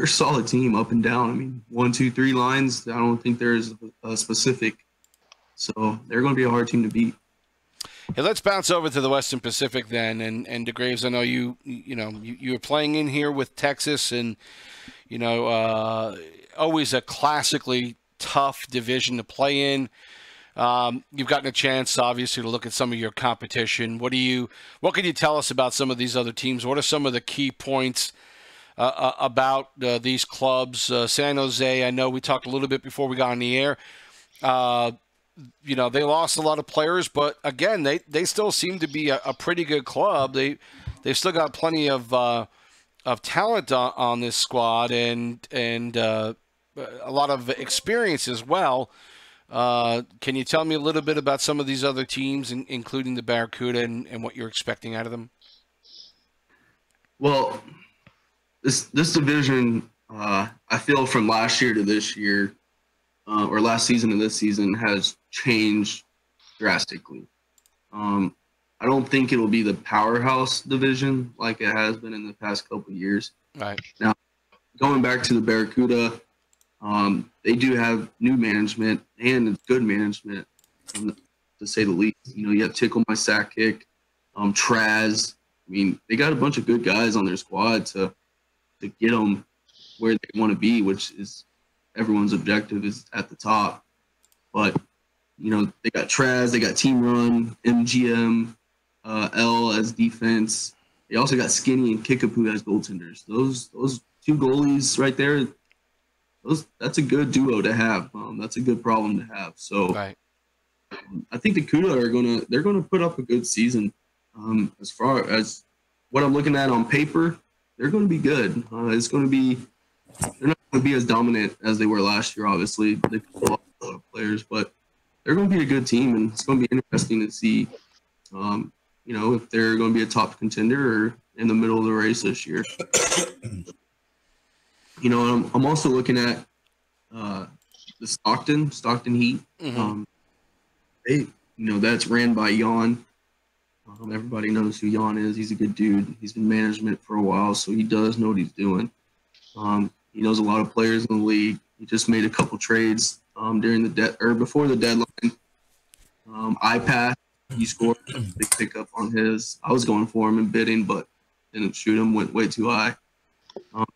a solid team up and down. I mean, 1, 2, 3 lines. I don't think there's a specific. So they're going to be a hard team to beat.
Hey, let's bounce over to the Western Pacific then. And Degraves, I know you were playing in here with Texas, and always a classically tough division to play in. You've gotten a chance, obviously, to look at some of your competition. What can you tell us about some of these other teams? What are some of the key points about these clubs. San Jose, I know we talked a little bit before we got on the air. You know, they lost a lot of players, but again, they still seem to be a pretty good club. They've still got plenty of talent on this squad and a lot of experience as well. Can you tell me a little bit about some of these other teams, including the Barracuda, and what you're expecting out of them?
Well, this division, I feel from last year to this year, or last season to this season, has changed drastically. I don't think it'll be the powerhouse division like it has been in the past couple of years.
Right.
Now, going back to the Barracuda, they do have new management, and it's good management, to say the least. You know, you have Tickle My Sack Kick, Traz. I mean, they got a bunch of good guys on their squad to get them where they want to be, which is everyone's objective is at the top. But, you know, they got Traz, they got Team Run, MGM, L as defense. They also got Skinny and Kickapoo as goaltenders. Those two goalies right there, that's a good duo to have. That's a good problem to have. So
right.
I think the CUDA they're gonna put up a good season. As far as what I'm looking at on paper, they're going to be good. They're not going to be as dominant as they were last year. Obviously, they put a lot of players, but they're going to be a good team, and it's going to be interesting to see, you know, if they're going to be a top contender or in the middle of the race this year. You know, I'm also looking at the Stockton Heat.
Mm-hmm.
You know, that's ran by Jan. Everybody knows who Jan is. He's a good dude. He's been management for a while, so he does know what he's doing. He knows a lot of players in the league. He just made a couple trades during before the deadline. iPass, he scored a big pickup on his. I was going for him in bidding, but didn't shoot him. Went way too high.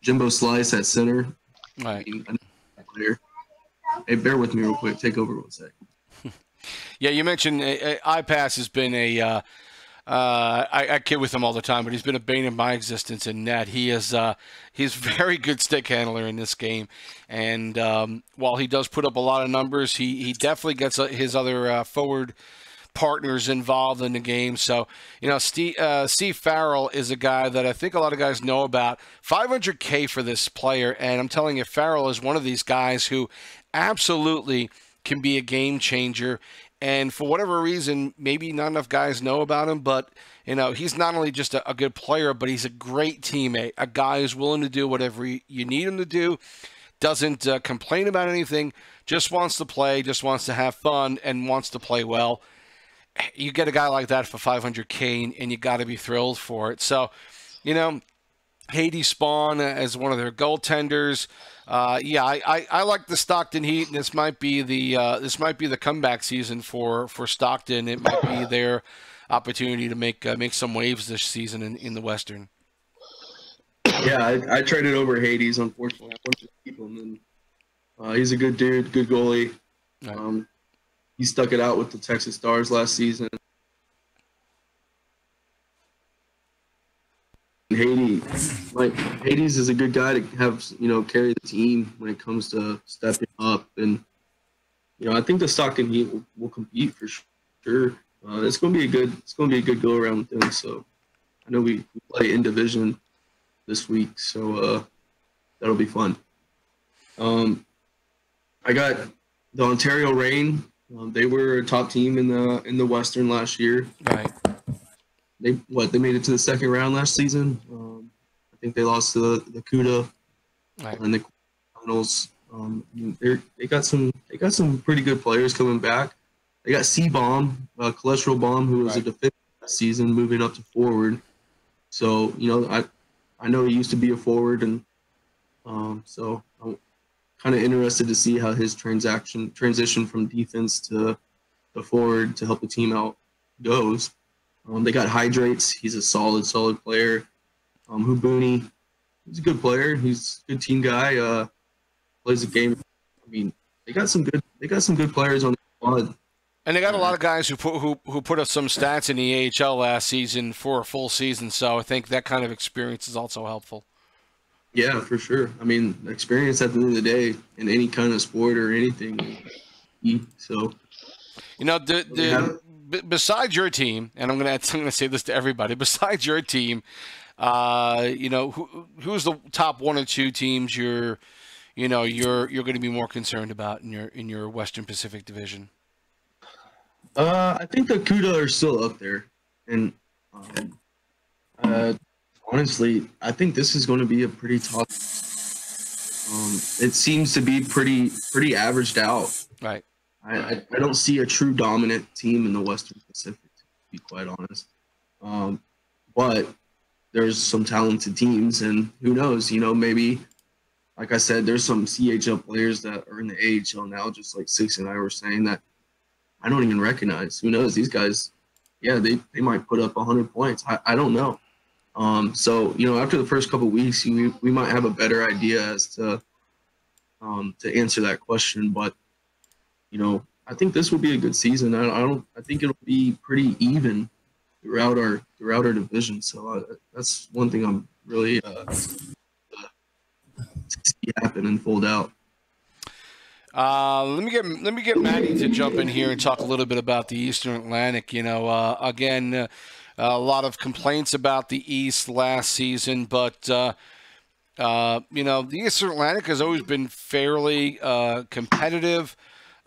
Jimbo Slice at center.
Right.
Hey, bear with me real quick. Take over 1 sec.
Yeah, you mentioned iPass has been I kid with him all the time, but he's been a bane of my existence in net. He's very good stick handler in this game, and while he does put up a lot of numbers, he definitely gets his other forward partners involved in the game. So, you know, Steve Farrell is a guy that I think a lot of guys know about. $500K for this player, and I'm telling you, Farrell is one of these guys who absolutely can be a game changer. And for whatever reason, maybe not enough guys know about him, but, you know, he's not only just a good player, but he's a great teammate, a guy who's willing to do whatever you need him to do, doesn't complain about anything, just wants to play, just wants to have fun, and wants to play well. You get a guy like that for $500K, and you got to be thrilled for it. So, you know, Hades Spawn as one of their goaltenders. Yeah, I like the Stockton Heat, and this might be the comeback season for Stockton. It might be their opportunity to make some waves this season in the Western.
Yeah, I traded over Hades. Unfortunately, I wanted to keep him, and he's a good dude, good goalie.
Right.
He stuck it out with the Texas Stars last season. Hades is a good guy to have, you know, carry the team when it comes to stepping up, and you know, I think the Stockton Heat will compete for sure. It's going to be a good go around with them. So I know we play in division this week, so that'll be fun. I got the Ontario Reign. They were a top team in the Western last year.
Right.
They made it to the second round last season. I think they lost to the CUDA in the finals. They got some pretty good players coming back. They got C-Bomb, Cholesterol Bomb, who was a defender last season, moving up to forward. So, you know, I know he used to be a forward, and so I'm kind of interested to see how his transition from defense to the forward to help the team out goes. They got Hydrates. He's a solid player. Hubuni, he's a good player. He's a good team guy. Plays the game. I mean, they got some good players on the squad.
And they got a lot of guys who put up some stats in the AHL last season for a full season. So I think that kind of experience is also helpful.
Yeah, for sure. I mean, experience at the end of the day in any kind of sport or anything is key. So,
You know,
we have
besides your team, and I'm going to say this to everybody. Besides your team, you know, who's the top one or two teams you're going to be more concerned about in your Western Pacific Division?
I think the CUDA are still up there, and um, honestly, I think this is going to be a pretty tough. It seems to be pretty averaged out.
Right.
I don't see a true dominant team in the Western Pacific, to be quite honest. But there's some talented teams, and who knows? You know, maybe, like I said, there's some CHL players that are in the AHL now, just like Six and I were saying, that I don't even recognize. Who knows? These guys, yeah, they might put up 100 points. I don't know. So, you know, after the first couple of weeks, we might have a better idea as to answer that question. But, you know, I think this will be a good season. I think it'll be pretty even throughout our division. So that's one thing I'm really to see happen and fold out.
Let me get Matty to jump in here and talk a little bit about the Eastern Atlantic. You know, again, a lot of complaints about the East last season, but you know, the Eastern Atlantic has always been fairly competitive.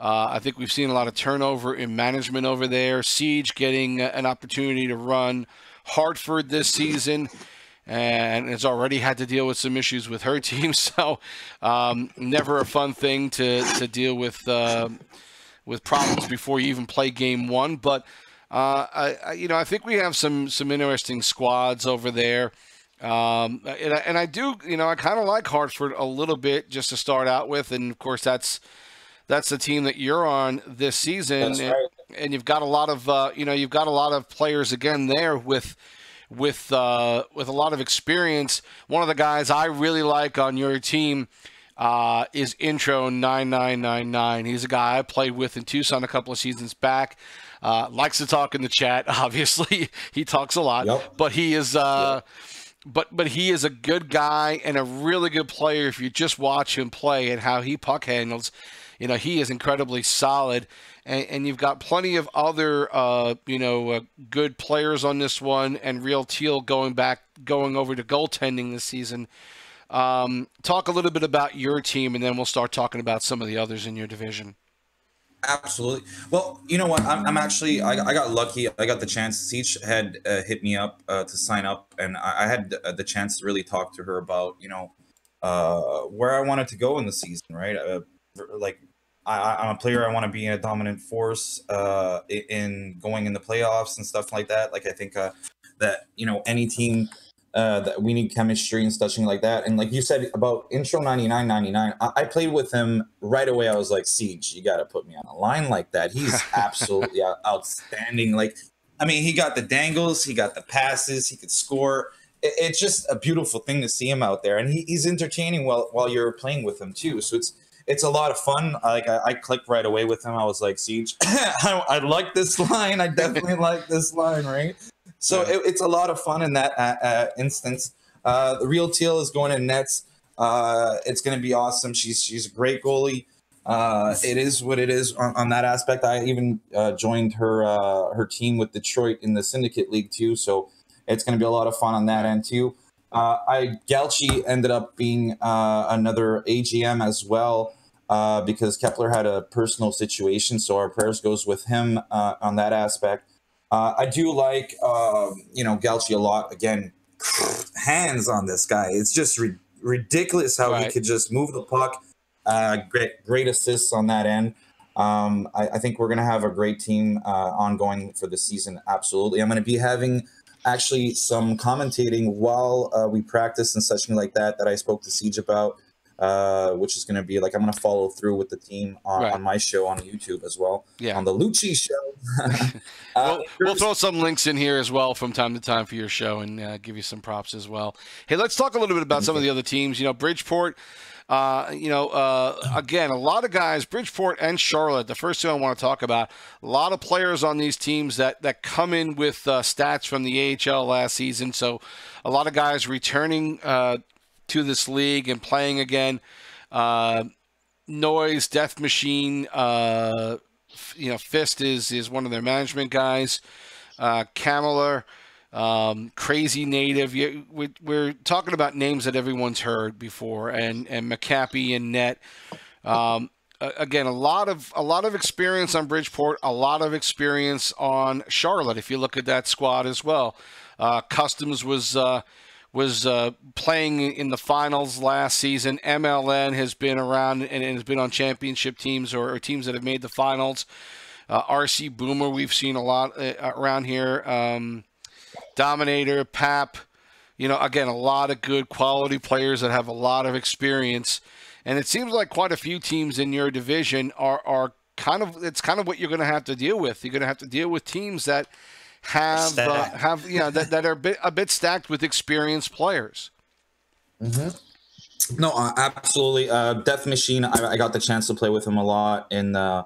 I think we've seen a lot of turnover in management over there. Siege getting an opportunity to run Hartford this season, and has already had to deal with some issues with her team. So never a fun thing to deal with problems before you even play game one. But I think we have some interesting squads over there. And I do, I kind of like Hartford a little bit just to start out with. And of course, that's the team that you're on this season.
That's right.
And you've got a lot of, players again there with a lot of experience. One of the guys I really like on your team is Intro 9999. He's a guy I played with in Tucson a couple of seasons back. Likes to talk in the chat. Obviously, he talks a lot,
Yep.
but he is but he is a good guy and a really good player. If you just watch him play and how he puck handles, he is incredibly solid. And you've got plenty of other, good players on this one, and Real Teal going over to goaltending this season. Talk a little bit about your team, and then we'll start talking about some of the others in your division.
Absolutely. Well, you know what? I'm actually, I got lucky. I got the chance. Siege had hit me up to sign up, and I had the chance to really talk to her about, where I wanted to go in the season, right? I'm a player. I want to be in a dominant force in going in the playoffs and stuff like that. Like, I think that, any team that we need chemistry and stuff like that. And like you said about Intro 9999, I played with him right away. I was like, Siege, you got to put me on a line like that. He's absolutely outstanding. Like, I mean, he got the dangles, he got the passes, he could score. It's just a beautiful thing to see him out there. And he's entertaining while you're playing with him too. So it's a lot of fun. Like, I clicked right away with him. I was like, Siege, I like this line. I definitely like this line, right? So it's a lot of fun in that instance. The Real Teal is going in nets. It's going to be awesome. She's a great goalie. It is what it is on that aspect. I even joined her team with Detroit in the Syndicate League too. So it's going to be a lot of fun on that end too. Galchi ended up being another AGM as well because Kepler had a personal situation. So our prayers goes with him on that aspect. I do like, Galchi a lot. Again, hands on this guy. It's just ridiculous how he could just move the puck. Great assists on that end. I think we're going to have a great team ongoing for the season. Absolutely. I'm going to be having actually some commentating while we practice and such like that I spoke to Siege about. Which is going to be like, I'm going to follow through with the team on my show on YouTube as well. Yeah. On the Lucci show.
We'll throw some links in here as well from time to time for your show and give you some props as well. Hey, let's talk a little bit about some of the other teams. Bridgeport, again, a lot of guys, Bridgeport and Charlotte, the first two I want to talk about, a lot of players on these teams that come in with stats from the AHL last season. So a lot of guys returning to this league and playing again. Noise, Death Machine, Fist is one of their management guys. Cameler, Crazy Native. We're talking about names that everyone's heard before, and McCappy and Net. Again, a lot of experience on Bridgeport, a lot of experience on Charlotte. If you look at that squad as well, Customs was playing in the finals last season. MLN has been around and has been on championship teams or teams that have made the finals. RC Boomer, we've seen a lot around here. Dominator, Pap, again, a lot of good quality players that have a lot of experience. And it seems like quite a few teams in your division are kind of what you're going to have to deal with. You're going to have to deal with teams that that are a bit stacked with experienced players.
Mm-hmm. No, absolutely. Death Machine, I got the chance to play with him a lot in the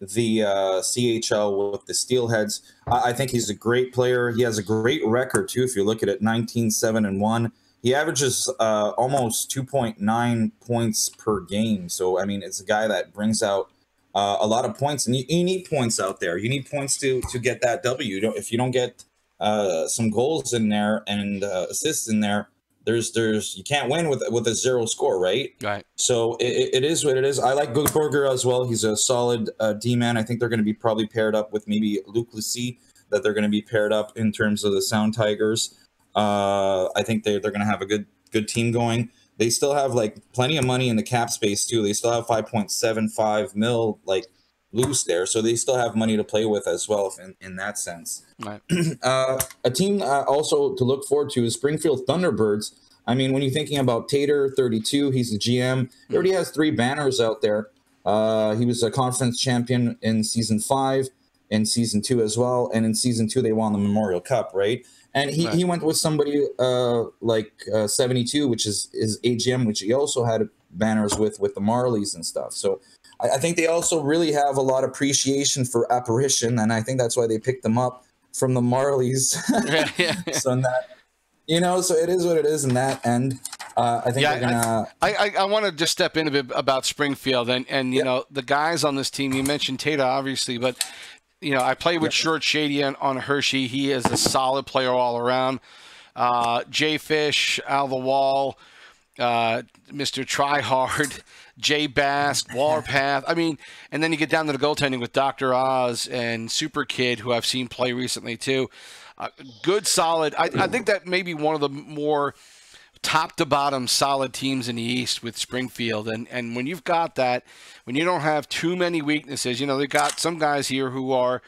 CHL with the Steelheads. I think he's a great player. He has a great record too. If you look at it, 19-7-1. He averages almost 2.9 points per game. So I mean, it's a guy that brings out a lot of points, and you need points out there. You need points to get that W. If you don't get some goals in there and assists in there, you can't win with a zero score, right?
Right.
So it is what it is. I like Goodburger as well. He's a solid D-man. I think they're going to be probably paired up with maybe Luke Lacy, that they're going to be paired up in terms of the Sound Tigers. I think they're going to have a good team going. They still have like plenty of money in the cap space too. They still have 5.75 mil like loose there, so they still have money to play with as well in that sense.
Right.
A team also to look forward to is Springfield Thunderbirds. I mean, when you're thinking about Tater, 32, he's the GM. He already has 3 banners out there. He was a conference champion in season 5, in season 2 as well, and in season 2 they won the Memorial Cup, right? And he went with somebody like 72, which is his AGM, which he also had banners with the Marlies and stuff. So I think they also really have a lot of appreciation for Apparition, and I think that's why they picked them up from the Marlies. So in that, so it is what it is in that end. I think they're gonna.
I want to just step in a bit about Springfield and the guys on this team. You mentioned Tata, obviously, but I play with Short Shady on Hershey. He is a solid player all around. Jay Fish, Al the Wall, Mr. Tryhard, Jay Bass, Warpath. I mean, and then you get down to the goaltending with Dr. Oz and Super Kid, who I've seen play recently too. Good, solid. I think that may be one of the more top to bottom solid teams in the East with Springfield. And when you've got that, when you don't have too many weaknesses, they've got some guys here who are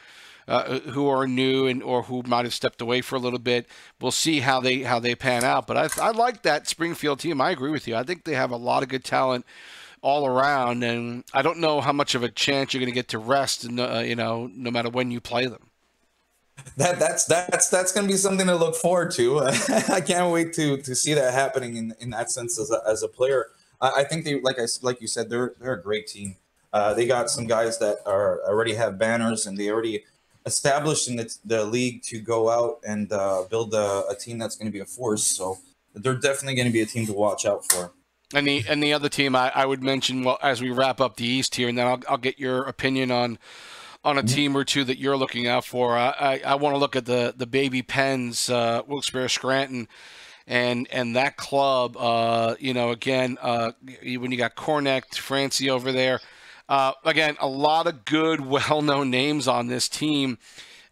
new or who might have stepped away for a little bit. We'll see how they pan out. But I like that Springfield team. I agree with you. I think they have a lot of good talent all around, and I don't know how much of a chance you're going to get to rest, no matter when you play them.
That's going to be something to look forward to. I can't wait to see that happening in that sense as a player. I think they, like you said, they're a great team. They got some guys that already have banners, and they already established in the league to go out and build a team that's going to be a force. So they're definitely going to be a team to watch out for.
And the other team I would mention, well, as we wrap up the East here, and then I'll get your opinion on a team or two that you're looking out for. I want to look at the Baby Pens, Wilkes-Barre Scranton, and that club. Again, when you got Cornect, Francie over there. Again, a lot of good, well-known names on this team,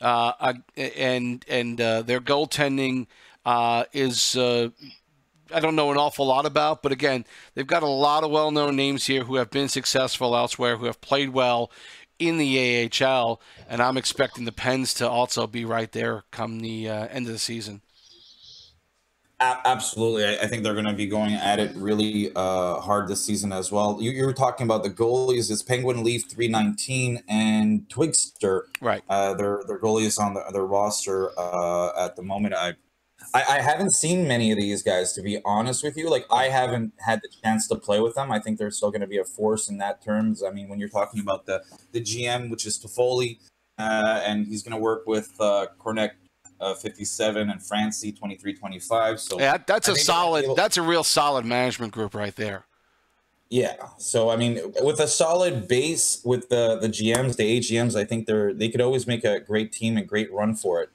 and their goaltending is. I don't know an awful lot about, but again, they've got a lot of well-known names here who have been successful elsewhere, who have played well in the AHL, and I'm expecting the Pens to also be right there come the end of the season.
Absolutely. I think they're going to be going at it really hard this season as well. You were talking about the goalies. It's Penguin Leaf 319 and Twigster.
Right.
Their goalies on their roster at the moment. I haven't seen many of these guys, to be honest with you. Like, I haven't had the chance to play with them. I think they're still going to be a force in that terms. I mean, when you're talking about the GM, which is Toffoli, and he's going to work with Cornect 57, and Francie 23-25. So
yeah, that's a real solid management group right there.
Yeah. So I mean, with a solid base with the GMs, the AGMs, I think they could always make a great team and great run for it.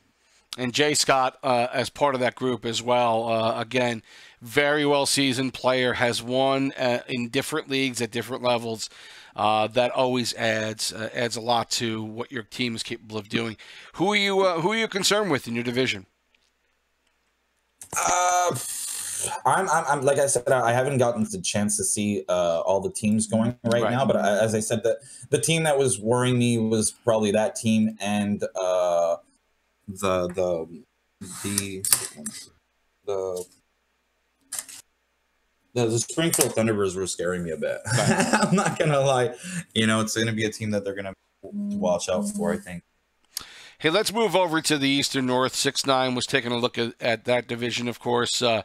And Jay Scott, as part of that group as well, again, very well seasoned player, has won in different leagues at different levels. That always adds a lot to what your team is capable of doing. Who are you concerned with in your division?
I'm like I said, I haven't gotten the chance to see all the teams going right now. But as I said, the team that was worrying me was probably that team and the Springfield Thunderbirds were scaring me a bit. I'm not gonna lie. It's gonna be a team that they're gonna watch out for, I think.
Hey, let's move over to the Eastern North. 6-9 was taking a look at that division, of course. You're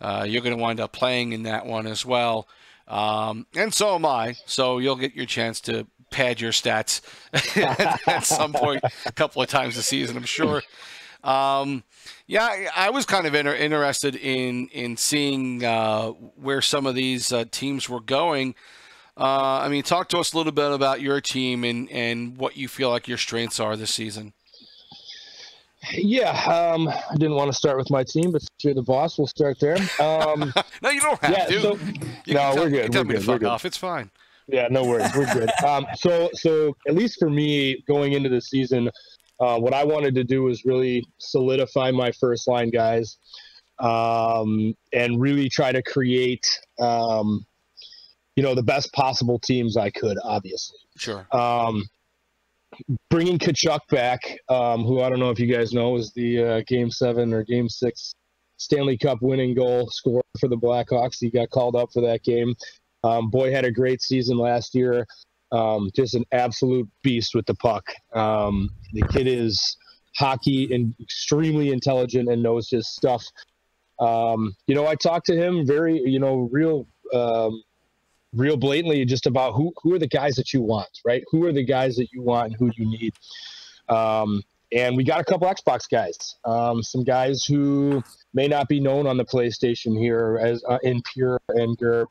going to wind up playing in that one as well. And so am I. So you'll get your chance to pad your stats at some point a couple of times this season, I'm sure. Yeah, I was kind of interested in seeing where some of these teams were going. I mean, talk to us a little bit about your team and what you feel like your strengths are this season.
Yeah, I didn't want to start with my team, but since you're the boss, we'll start there.
No, you don't have to.
So, we're good.
You can tell me to fuck off. It's fine.
Yeah, no worries. We're good. So at least for me, going into the season, what I wanted to do was really solidify my first line guys, and really try to create, the best possible teams I could, obviously.
Sure.
Bringing Tkachuk back, who I don't know if you guys know is the Game 7 or Game 6 Stanley Cup winning goal scorer for the Blackhawks. He got called up for that game. Boy had a great season last year. Just an absolute beast with the puck. The kid is hockey and extremely intelligent and knows his stuff. I talked to him very, real blatantly just about who are the guys that you want, right? Who are the guys that you want and who you need? And we got a couple Xbox guys, some guys who may not be known on the PlayStation here as in Pure and Gerb.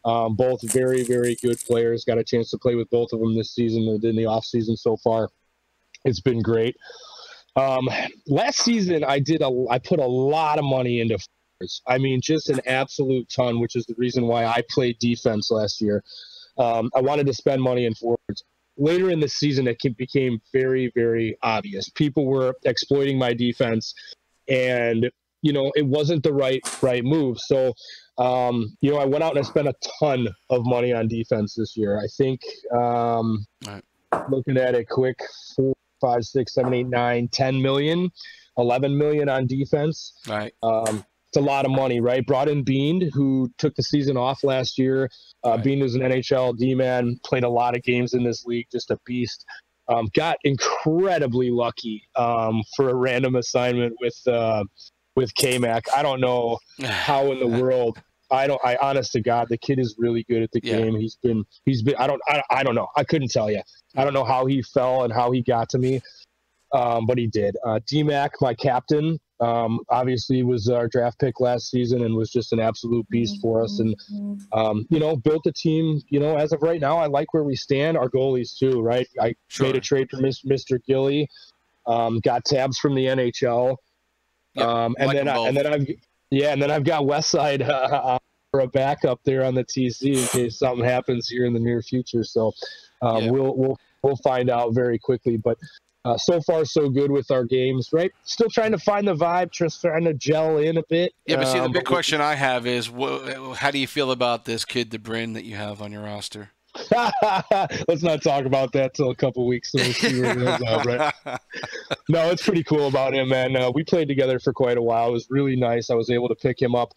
Both very, very good players. Got a chance to play with both of them this season and in the off season so far. It's been great. Last season I put a lot of money into forwards. I mean, just an absolute ton, which is the reason why I played defense last year. I wanted to spend money in forwards. Later in the season, it became very, very obvious. People were exploiting my defense, and it wasn't the right move. So, I went out and I spent a ton of money on defense this year. I think, looking at it quick, 4, 5, 6, 7, 8, 9, 10 million, 11 million on defense.
Right.
It's a lot of money, right? Brought in Bean, who took the season off last year.
Right.
Bean was an NHL D-man, played a lot of games in this league, just a beast. Got incredibly lucky for a random assignment with K-Mac. I don't know how in the world. I honest to God, the kid is really good at the game. He's been. I don't know. I couldn't tell you. I don't know how he fell and how he got to me, but he did. D-Mac, my captain, obviously was our draft pick last season and was just an absolute beast for us. And built a team. As of right now, I like where we stand. Our goalies too, right? I made a trade for Mr. Gilly. Got tabs from the NHL. And then I've got Westside for a backup there on the TC in case something happens here in the near future. So we'll find out very quickly. But so far so good with our games, right? Still trying to find the vibe, just trying to gel in a bit.
Yeah, but see, the big question I have is, how do you feel about this kid Debrin that you have on your roster?
Let's not talk about that till a couple weeks. So we'll see where it goes out, right? No, it's pretty cool about him, man. We played together for quite a while. It was really nice. I was able to pick him up.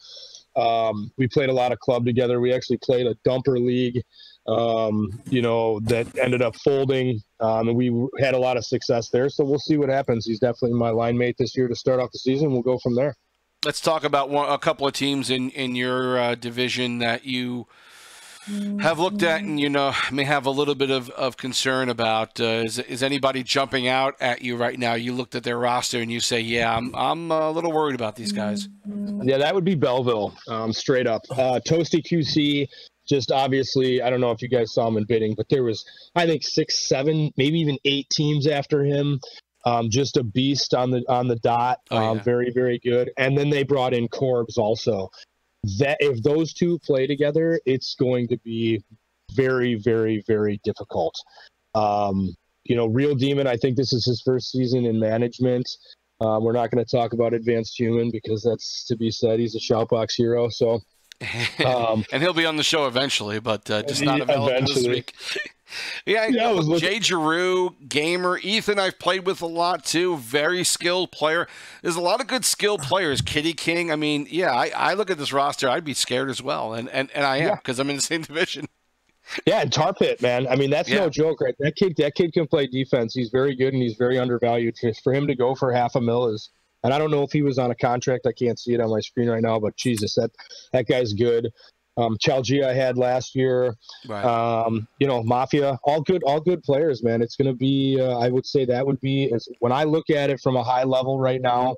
We played a lot of club together. We actually played a dumper league, that ended up folding, and we had a lot of success there. So we'll see what happens. He's definitely my line mate this year to start off the season. We'll go from there. Let's
talk about a couple of teams in your division that you have looked at and, may have a little bit of concern about? Is anybody jumping out at you right now? You looked at their roster and you say, yeah, I'm a little worried about these guys.
Yeah, that would be Belleville, straight up. Toasty QC, just obviously, I don't know if you guys saw him in bidding, but there was, I think, 6, 7, maybe even 8 teams after him. Just a beast on the dot.
Oh, yeah.
Very, very good. And then they brought in Corbs also. That if those two play together, it's going to be very, very, very difficult. Real Demon, I think this is his first season in management. We're not going to talk about Advanced Human because that's to be said. He's a Shoutbox hero. So,
and he'll be on the show eventually, but just not available this week. Jay Giroux, gamer. Ethan, I've played with a lot too. Very skilled player. There's a lot of good skilled players. Kitty King. I mean, I look at this roster. I'd be scared as well, and I am because I'm in the same division.
Yeah, and Tar Pit, man. I mean, that's no joke, right? That kid can play defense. He's very good and he's very undervalued. For him to go for $500,000 is, and I don't know if he was on a contract. I can't see it on my screen right now, but Jesus, that guy's good. Chalgia I had last year.
Right.
Mafia, all good players, man. It's going to be, I would say that would be, when I look at it from a high level right now,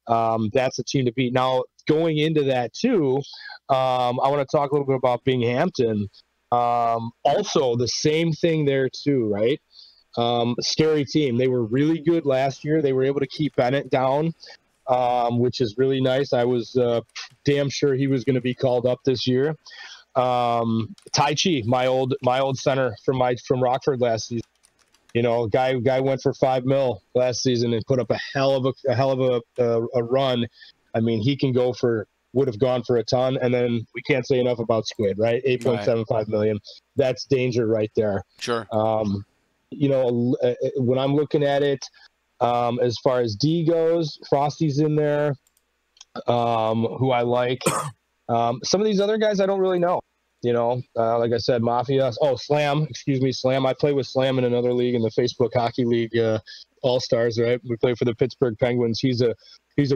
that's a team to beat. Now, going into that too, I want to talk a little bit about Binghamton. Also, the same thing there too, right? Scary team. They were really good last year. They were able to keep Bennett down. Which is really nice. I was damn sure he was going to be called up this year. Tai Chi, my old center from Rockford last season. Guy went for $5 million last season and put up a hell of a run. I mean, he can would have gone for a ton. And then we can't say enough about Squid, right? $8.75 million. That's danger right there.
Sure.
When I'm looking at it, as far as D goes, Frosty's in there, who I like. Some of these other guys I don't really know. Like I said, Mafia. Oh, Slam. I play with Slam in another league, in the Facebook Hockey League All-Stars, right? We play for the Pittsburgh Penguins. He's a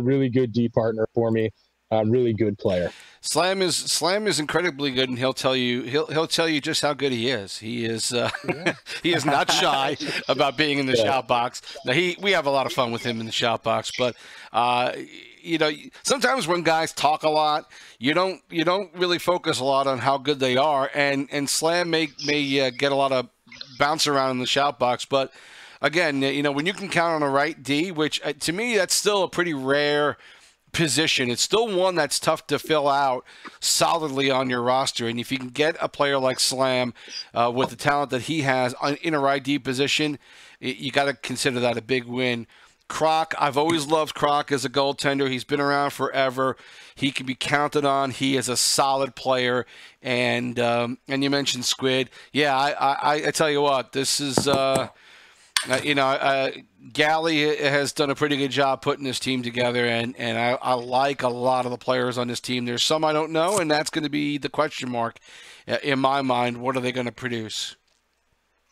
really good D partner for me. Really good player.
Slam is incredibly good, and he'll tell you just how good he is. He is he is not shy about being in the shout box. Now we have a lot of fun with him in the shout box, but sometimes when guys talk a lot, you don't really focus a lot on how good they are, and Slam may get a lot of bounce around in the shout box, but again, when you can count on a right D, which to me that's still a pretty rare position. It's still one that's tough to fill out solidly on your roster. And if you can get a player like Slam with the talent that he has in a right D position, you got to consider that a big win. Croc, I've always loved Croc as a goaltender. He's been around forever. He can be counted on. He is a solid player. And you mentioned Squid. Yeah, I tell you what, this is Galley has done a pretty good job putting this team together, and I like a lot of the players on this team. There's some I don't know, and that's going to be the question mark in my mind. What are they going to produce?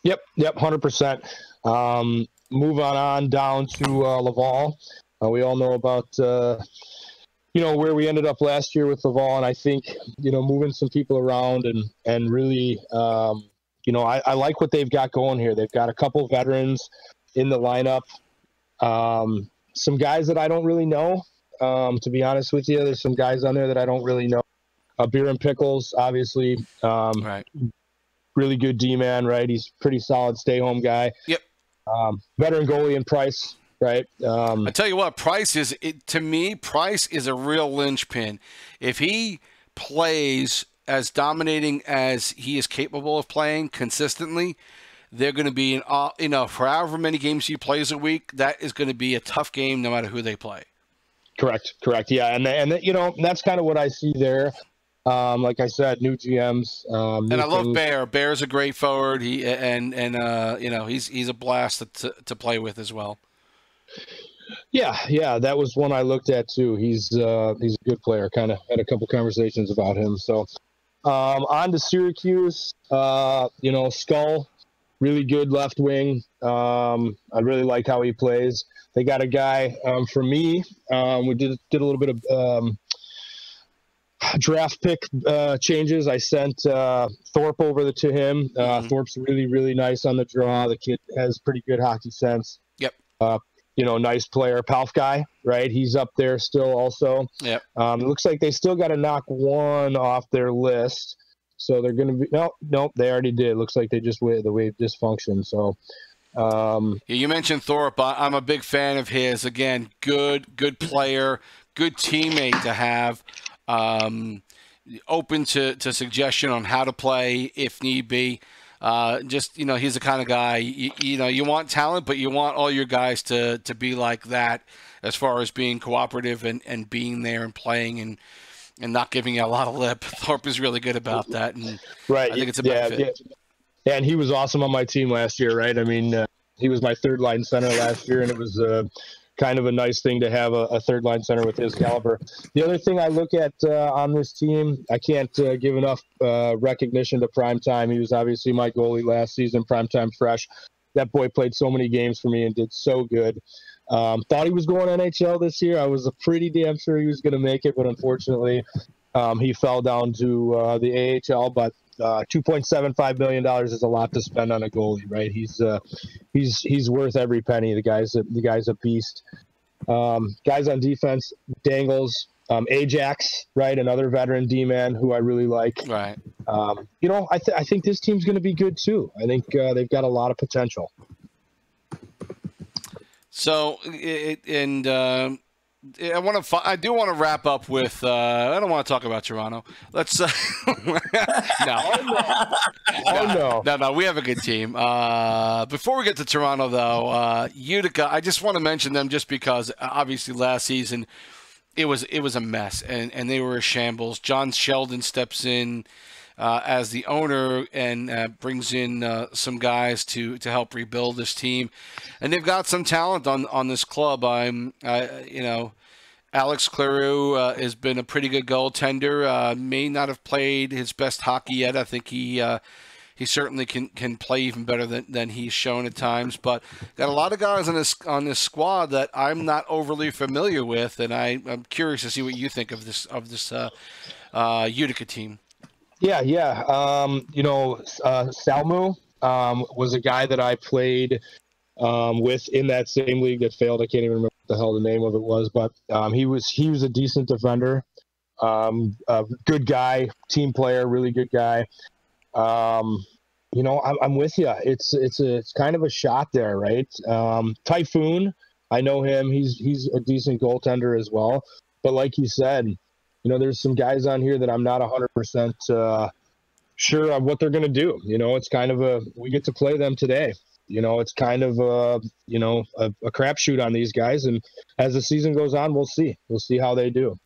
Yep, 100%. Move on down to Laval. We all know about where we ended up last year with Laval, and I think moving some people around and really I like what they've got going here. They've got a couple veterans in the lineup. Some guys that I don't really know, to be honest with you. There's some guys on there that I don't really know. Beer and Pickles, obviously.
Right.
Really good D-man, right? He's pretty solid stay-home guy.
Yep.
Veteran goalie in Price, right?
I tell you what, Price is a real linchpin. If he plays as dominating as he is capable of playing consistently, they're going to be for however many games he plays a week, that is going to be a tough game no matter who they play.
Correct. Yeah. And that's kind of what I see there. Like I said, new GMs.
And I love Bear. Bear's a great forward. He's a blast to play with as well.
Yeah, that was one I looked at too. He's a good player. Kind of had a couple conversations about him. So on to Syracuse. Skull, really good left wing. I really like how he plays. They got a guy for me. We did a little bit of draft pick changes. I sent Thorpe over to him. Thorpe's really, really nice on the draw. The kid has pretty good hockey sense.
Yep.
Nice player. Palf guy, right? He's up there still also.
Yep.
It looks like they still got to knock one off their list. So they're going to be nope, they already did. Looks like they just waived dysfunction. So
you mentioned Thorpe. I'm a big fan of his. Again, good player, good teammate to have. Open to suggestion on how to play if need be. He's the kind of guy, you want talent, but you want all your guys to be like that as far as being cooperative and being there and playing and not giving you a lot of lip. Thorpe is really good about that. And
right.
I think it's a benefit.
Yeah, and he was awesome on my team last year, right? I mean, he was my third line center last year, and it was kind of a nice thing to have a third line center with his caliber. The other thing I look at on this team, I can't give enough recognition to Primetime. He was obviously my goalie last season, Primetime Fresh. That boy played so many games for me and did so good. Thought he was going NHL this year. I was pretty damn sure he was going to make it, but unfortunately he fell down to the AHL. But $2.75 million is a lot to spend on a goalie, right? He's worth every penny. The guy's a beast. Guys on defense, Dangles, Ajax, right? Another veteran D-man who I really like.
Right.
I think this team's going to be good too. I think they've got a lot of potential.
So, I do want to wrap up with. I don't want to talk about Toronto. Let's. No. No. We have a good team. Before we get to Toronto, though, Utica. I just want to mention them just because obviously last season it was a mess and they were a shambles. John Sheldon steps in as the owner and brings in some guys to help rebuild this team, and they've got some talent on this club. Alex Cleroux has been a pretty good goaltender. May not have played his best hockey yet. I think he certainly can play even better than he's shown at times. But got a lot of guys on this squad that I'm not overly familiar with, and I'm curious to see what you think of this Utica team.
Yeah. Salmu was a guy that I played with in that same league that failed. I can't even remember what the hell the name of it was, but he was a decent defender, a good guy, team player, really good guy. I'm with you. It's kind of a shot there, right? Typhoon, I know him. He's a decent goaltender as well. But like you said, there's some guys on here that I'm not 100% sure of what they're going to do. It's kind of we get to play them today. It's kind of a crapshoot on these guys. And as the season goes on, we'll see. We'll see how they do.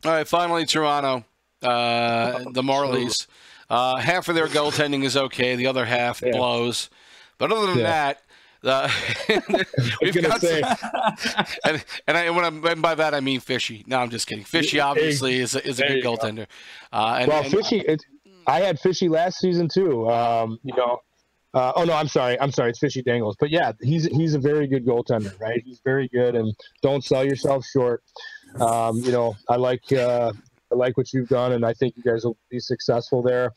All right, finally, Toronto, the Marlies. Half of their goaltending is okay. The other half blows. But other than that, we've got and by that I mean Fishy. No, I'm just kidding. Fishy obviously is a good goaltender.
Fishy. I had Fishy last season too. I'm sorry. It's Fishy Dangles. But yeah, he's a very good goaltender, right? He's very good, and don't sell yourself short. I like what you've done, and I think you guys will be successful there.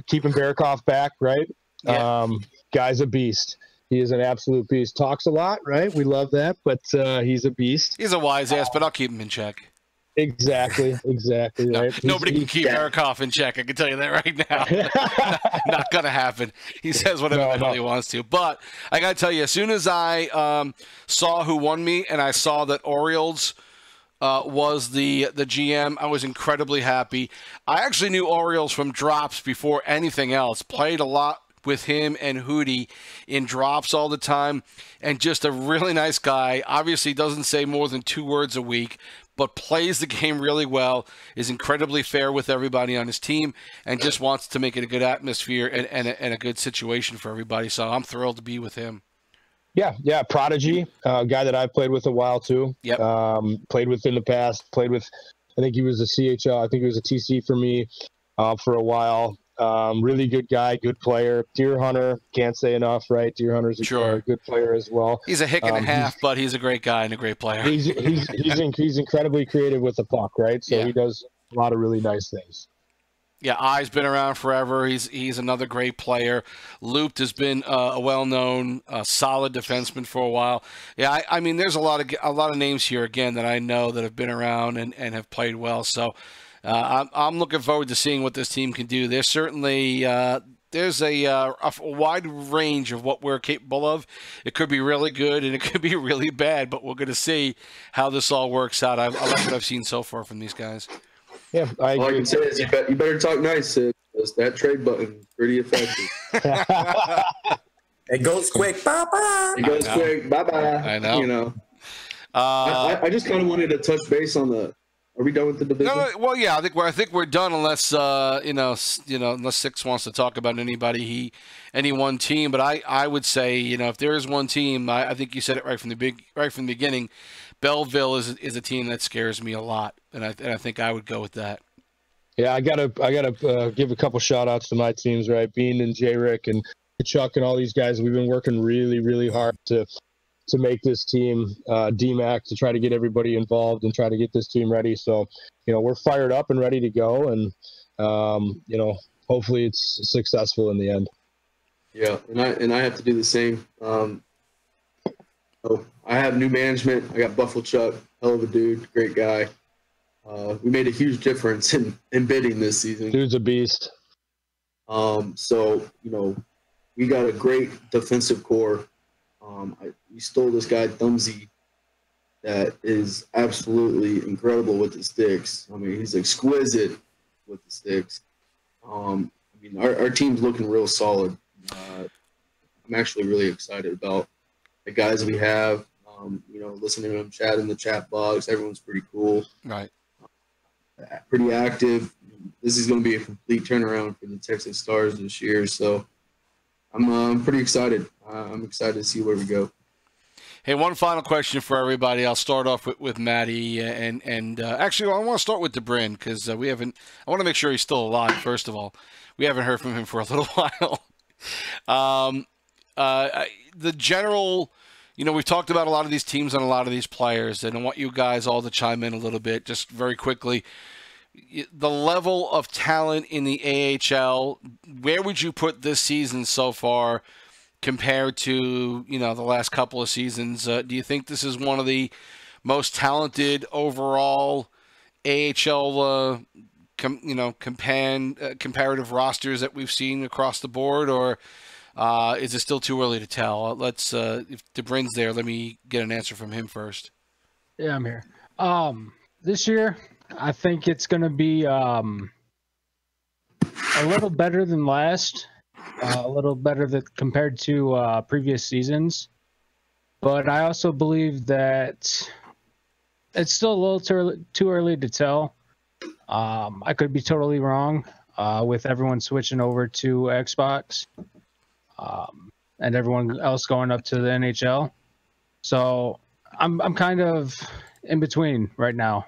Keeping Barikov back, right?
Yeah.
Guy's a beast. He is an absolute beast. Talks a lot, right? We love that, but he's a beast.
He's a wise ass, but I'll keep him in check.
Exactly, right?
Nobody can keep Barikov in check. I can tell you that right now. Not going to happen. He says whatever the hell he wants to. But I got to tell you, as soon as I saw who won me and I saw that Orioles was the GM, I was incredibly happy. I actually knew Orioles from drops before anything else. Played a lot with him and Hootie in drops all the time, and just a really nice guy. Obviously doesn't say more than 2 words a week, but plays the game really well, is incredibly fair with everybody on his team, and just wants to make it a good atmosphere and a good situation for everybody. So I'm thrilled to be with him.
Yeah, Prodigy, a guy that I've played with a while too.
Yep.
Played with in the past. Played with, I think he was a CHL. I think he was a TC for me for a while. Really good guy, good player. Deer Hunter, can't say enough, right? Deer Hunter's a good player as well.
He's a hick and a half, but he's a great guy and a great player.
He's incredibly creative with the puck, right? So he does a lot of really nice things.
Yeah, I's been around forever. He's another great player. Looped has been a well-known, solid defenseman for a while. Yeah, I mean, there's a lot of names here again that I know that have been around and have played well. So I'm looking forward to seeing what this team can do. There's certainly there's a wide range of what we're capable of. It could be really good and it could be really bad, but we're going to see how this all works out. I like what I've seen so far from these guys.
Yeah,
all I can say is you better talk nice, Sid, because that trade button is pretty effective.
It goes quick, bye-bye.
It goes quick, bye-bye.
I know.
You know. I just kind of wanted to touch base on the. Are we done with the division?
No, well, yeah, I think we're done unless unless Six wants to talk about any one team. But I would say, if there is one team, I think you said it right from the beginning. Belleville is a team that scares me a lot, and I think I would go with that.
Yeah, I gotta give a couple shout outs to my teams, right? Bean and J Rick and Chuck and all these guys. We've been working really, really hard to make this team DMAC, to try to get everybody involved and try to get this team ready. So, we're fired up and ready to go, and hopefully it's successful in the end.
Yeah, and I have to do the same. I have new management. I got Buffalo Chuck, hell of a dude, great guy. We made a huge difference in bidding this season.
Dude's a beast.
So, we got a great defensive core. We stole this guy, Thumbsy, that is absolutely incredible with the sticks. I mean, he's exquisite with the sticks. Our team's looking real solid. I'm actually really excited about the guys we have. Listening to them chat in the chat box, everyone's pretty cool.
Right.
Pretty active. This is going to be a complete turnaround for the Texas Stars this year. So I'm pretty excited. I'm excited to see where we go.
Hey, one final question for everybody. I'll start off with Matty, and actually, I want to start with Debrin because I want to make sure he's still alive. First of all, we haven't heard from him for a little while. The general, we've talked about a lot of these teams and a lot of these players, and I want you guys all to chime in a little bit, just very quickly. The level of talent in the AHL, where would you put this season so far compared to, the last couple of seasons? Do you think this is one of the most talented overall AHL, comparative rosters that we've seen across the board, or is it still too early to tell? If Debrin's there, let me get an answer from him first.
Yeah, I'm here. This year, I think it's going to be a little better than last, a little better compared to previous seasons. But I also believe that it's still a little too early to tell. I could be totally wrong with everyone switching over to Xbox and everyone else going up to the NHL. So I'm kind of in between right now.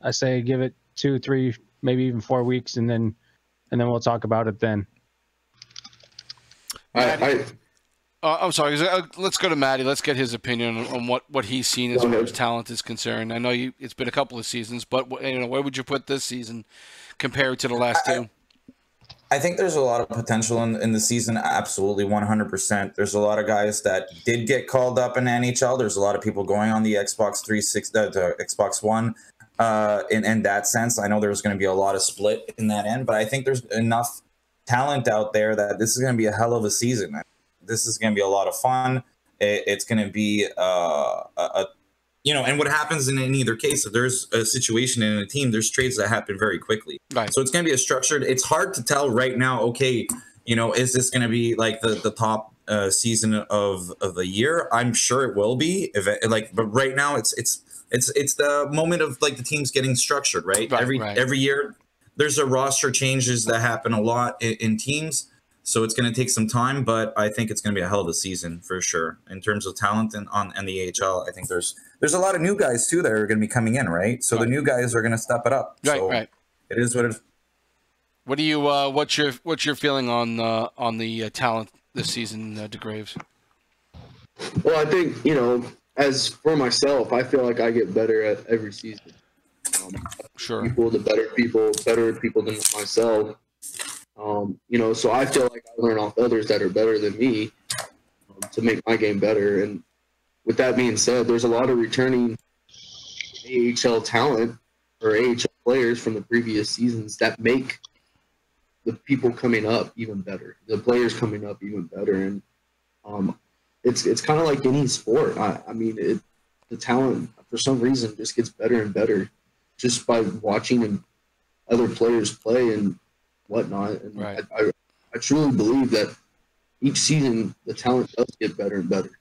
I say give it 2, 3, maybe even 4 weeks, and then we'll talk about it then.
I'm sorry. Let's go to Matty. Let's get his opinion on what he's seen as far as talent is concerned. I know it's been a couple of seasons, but where would you put this season compared to the last two?
I think there's a lot of potential in the season. Absolutely, 100%. There's a lot of guys that did get called up in NHL. There's a lot of people going on the Xbox 360, the Xbox One. In that sense, I know there's going to be a lot of split in that end, but I think there's enough talent out there that this is going to be a hell of a season. This is going to be a lot of fun. It's going to be and what happens in either case, if there's a situation in a team, there's trades that happen very quickly.
Right.
So it's going to be a structured. It's hard to tell right now. Okay, is this going to be like the top season of the year? I'm sure it will be. But right now it's the moment of like the teams getting structured, right? Every year there's a roster changes that happen a lot in teams. So it's going to take some time, but I think it's going to be a hell of a season for sure. In terms of talent and the AHL, I think there's a lot of new guys too that are going to be coming in, right? So the new guys are going to step it up.
Right.
It is what it is.
What do you? What's your feeling on the talent this season, Degraves?
Well, I think as for myself, I feel like I get better at every season.
Sure.
The better people than myself. So I feel like I learn off others that are better than me to make my game better. And with that being said, there's a lot of returning AHL talent or AHL players from the previous seasons that make the people coming up even better, the players coming up even better. And it's kind of like any sport. The talent for some reason just gets better and better just by watching and other players play and whatnot. And
right.
I truly believe that each season the talent does get better and better.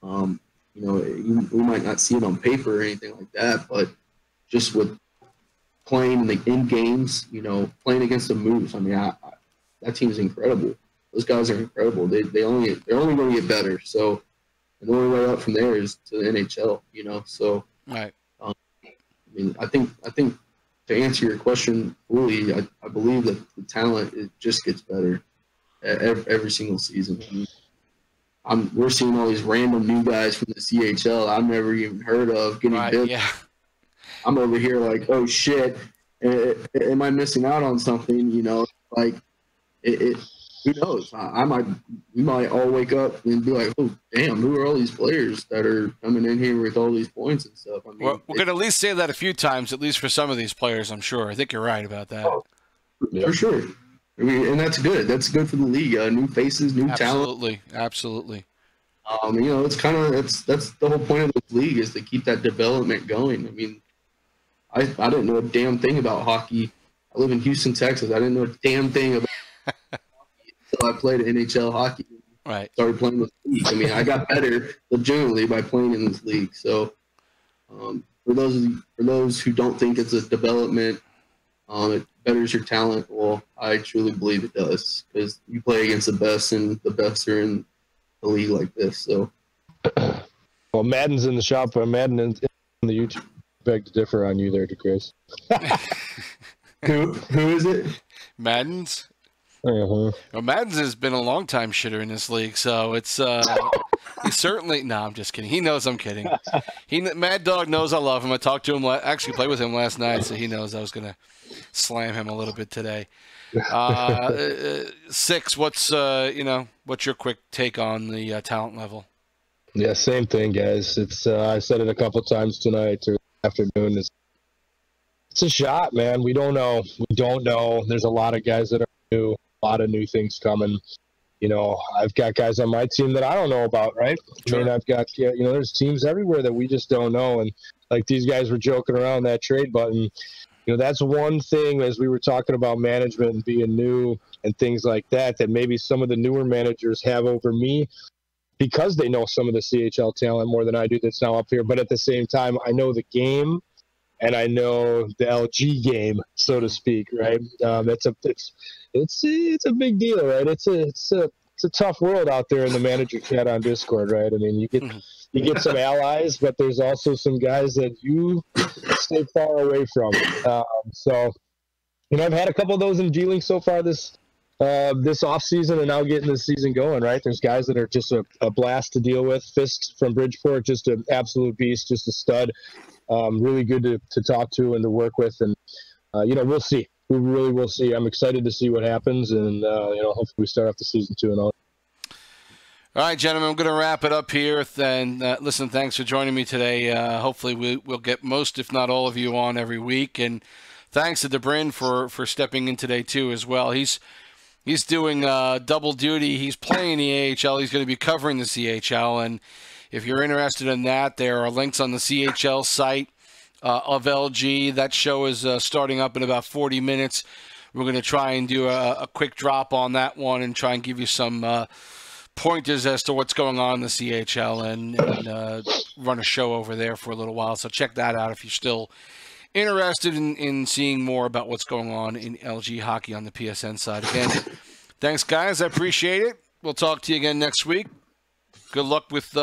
We might not see it on paper or anything like that, but just with playing in games, playing against the Moose, that team's incredible. Those guys are incredible. They're only going to get better. So, and the only way up from there is to the NHL. So
right.
I think to answer your question fully, I believe that the talent it just gets better every single season. We're seeing all these random new guys from the CHL I've never even heard of getting bid. Yeah. I'm over here like, oh shit, am I missing out on something? Who knows? We might all wake up and be like, oh damn, who are all these players that are coming in here with all these points and stuff?
We're going to at least say that a few times, at least for some of these players. I'm sure. I think you're right about that.
Oh, for sure. And that's good. That's good for the league. New faces, new talent.
Absolutely.
That's the whole point of this league is to keep that development going. I didn't know a damn thing about hockey. I live in Houston, Texas. I didn't know a damn thing about hockey until I played NHL hockey.
Right.
Started playing this league. I got better legitimately by playing in this league. So, for those who don't think it's a development, it betters your talent. Well, I truly believe it does because you play against the best, and the best are in a league like this. So,
well, Madden's in the shop. Madden in the YouTube. Beg to differ on you there, Degraves.
Who is it?
Madden's.
Uh-huh.
Well, Madden's has been a long time shitter in this league, so it's he's certainly. No, I'm just kidding. He knows I'm kidding. Mad Dog knows I love him. I talked to him. Actually, played with him last night, so he knows I was gonna slam him a little bit today. Six. What's your quick take on the talent level?
Yeah, same thing, guys. It's I said it a couple times tonight or afternoon. It's a shot, man. We don't know. There's a lot of guys that are new. A lot of new things coming. I've got guys on my team that I don't know about, right?
Sure.
I've got there's teams everywhere that we just don't know, and like these guys were joking around that trade button. That's one thing as we were talking about management and being new and things like that maybe some of the newer managers have over me because they know some of the CHL talent more than I do that's now up here. But at the same time, I know the game and I know the LG game, so to speak, right? It's a big deal, right? It's a tough world out there in the manager chat on Discord, right? You get some allies, but there's also some guys that you stay far away from. I've had a couple of those in dealing so far this off season and now getting this season going, right? There's guys that are just a blast to deal with. Fist from Bridgeport, just an absolute beast, just a stud. Really good to talk to and to work with, and we'll see. We really will see. I'm excited to see what happens, and hopefully we start off the season 2-0.
All right, gentlemen, I'm going to wrap it up here. And listen, thanks for joining me today. Hopefully we'll get most, if not all of you on every week. And thanks to Debrin for stepping in today too as well. He's doing double duty. He's playing the AHL. He's going to be covering the CHL. And if you're interested in that, there are links on the CHL site of LG. That show is starting up in about 40 minutes. We're going to try and do a quick drop on that one and try and give you some pointers as to what's going on in the CHL and run a show over there for a little while. So check that out if you're still interested in seeing more about what's going on in LG hockey on the PSN side. Again, thanks, guys. I appreciate it. We'll talk to you again next week. Good luck with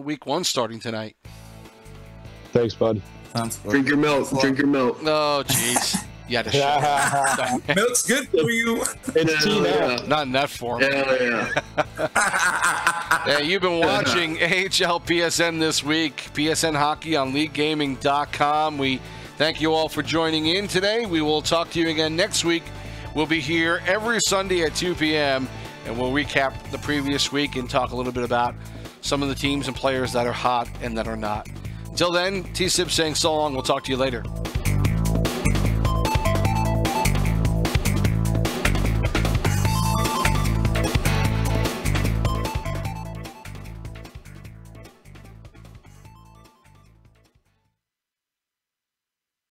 week 1 starting tonight.
Thanks, bud.
Drink your milk. Drink your milk.
Oh, jeez. Yeah, the shit.
Milk's good for you.
It's tea now.
Not in that form.
Yeah.
Yeah, you've been watching AHLPSN this week. PSN Hockey on LeagueGaming.com. We Thank you all for joining in today. We will talk to you again next week. We'll be here every Sunday at 2 p.m., and we'll recap the previous week and talk a little bit about some of the teams and players that are hot and that are not. Until then, TSibs saying so long. We'll talk to you later.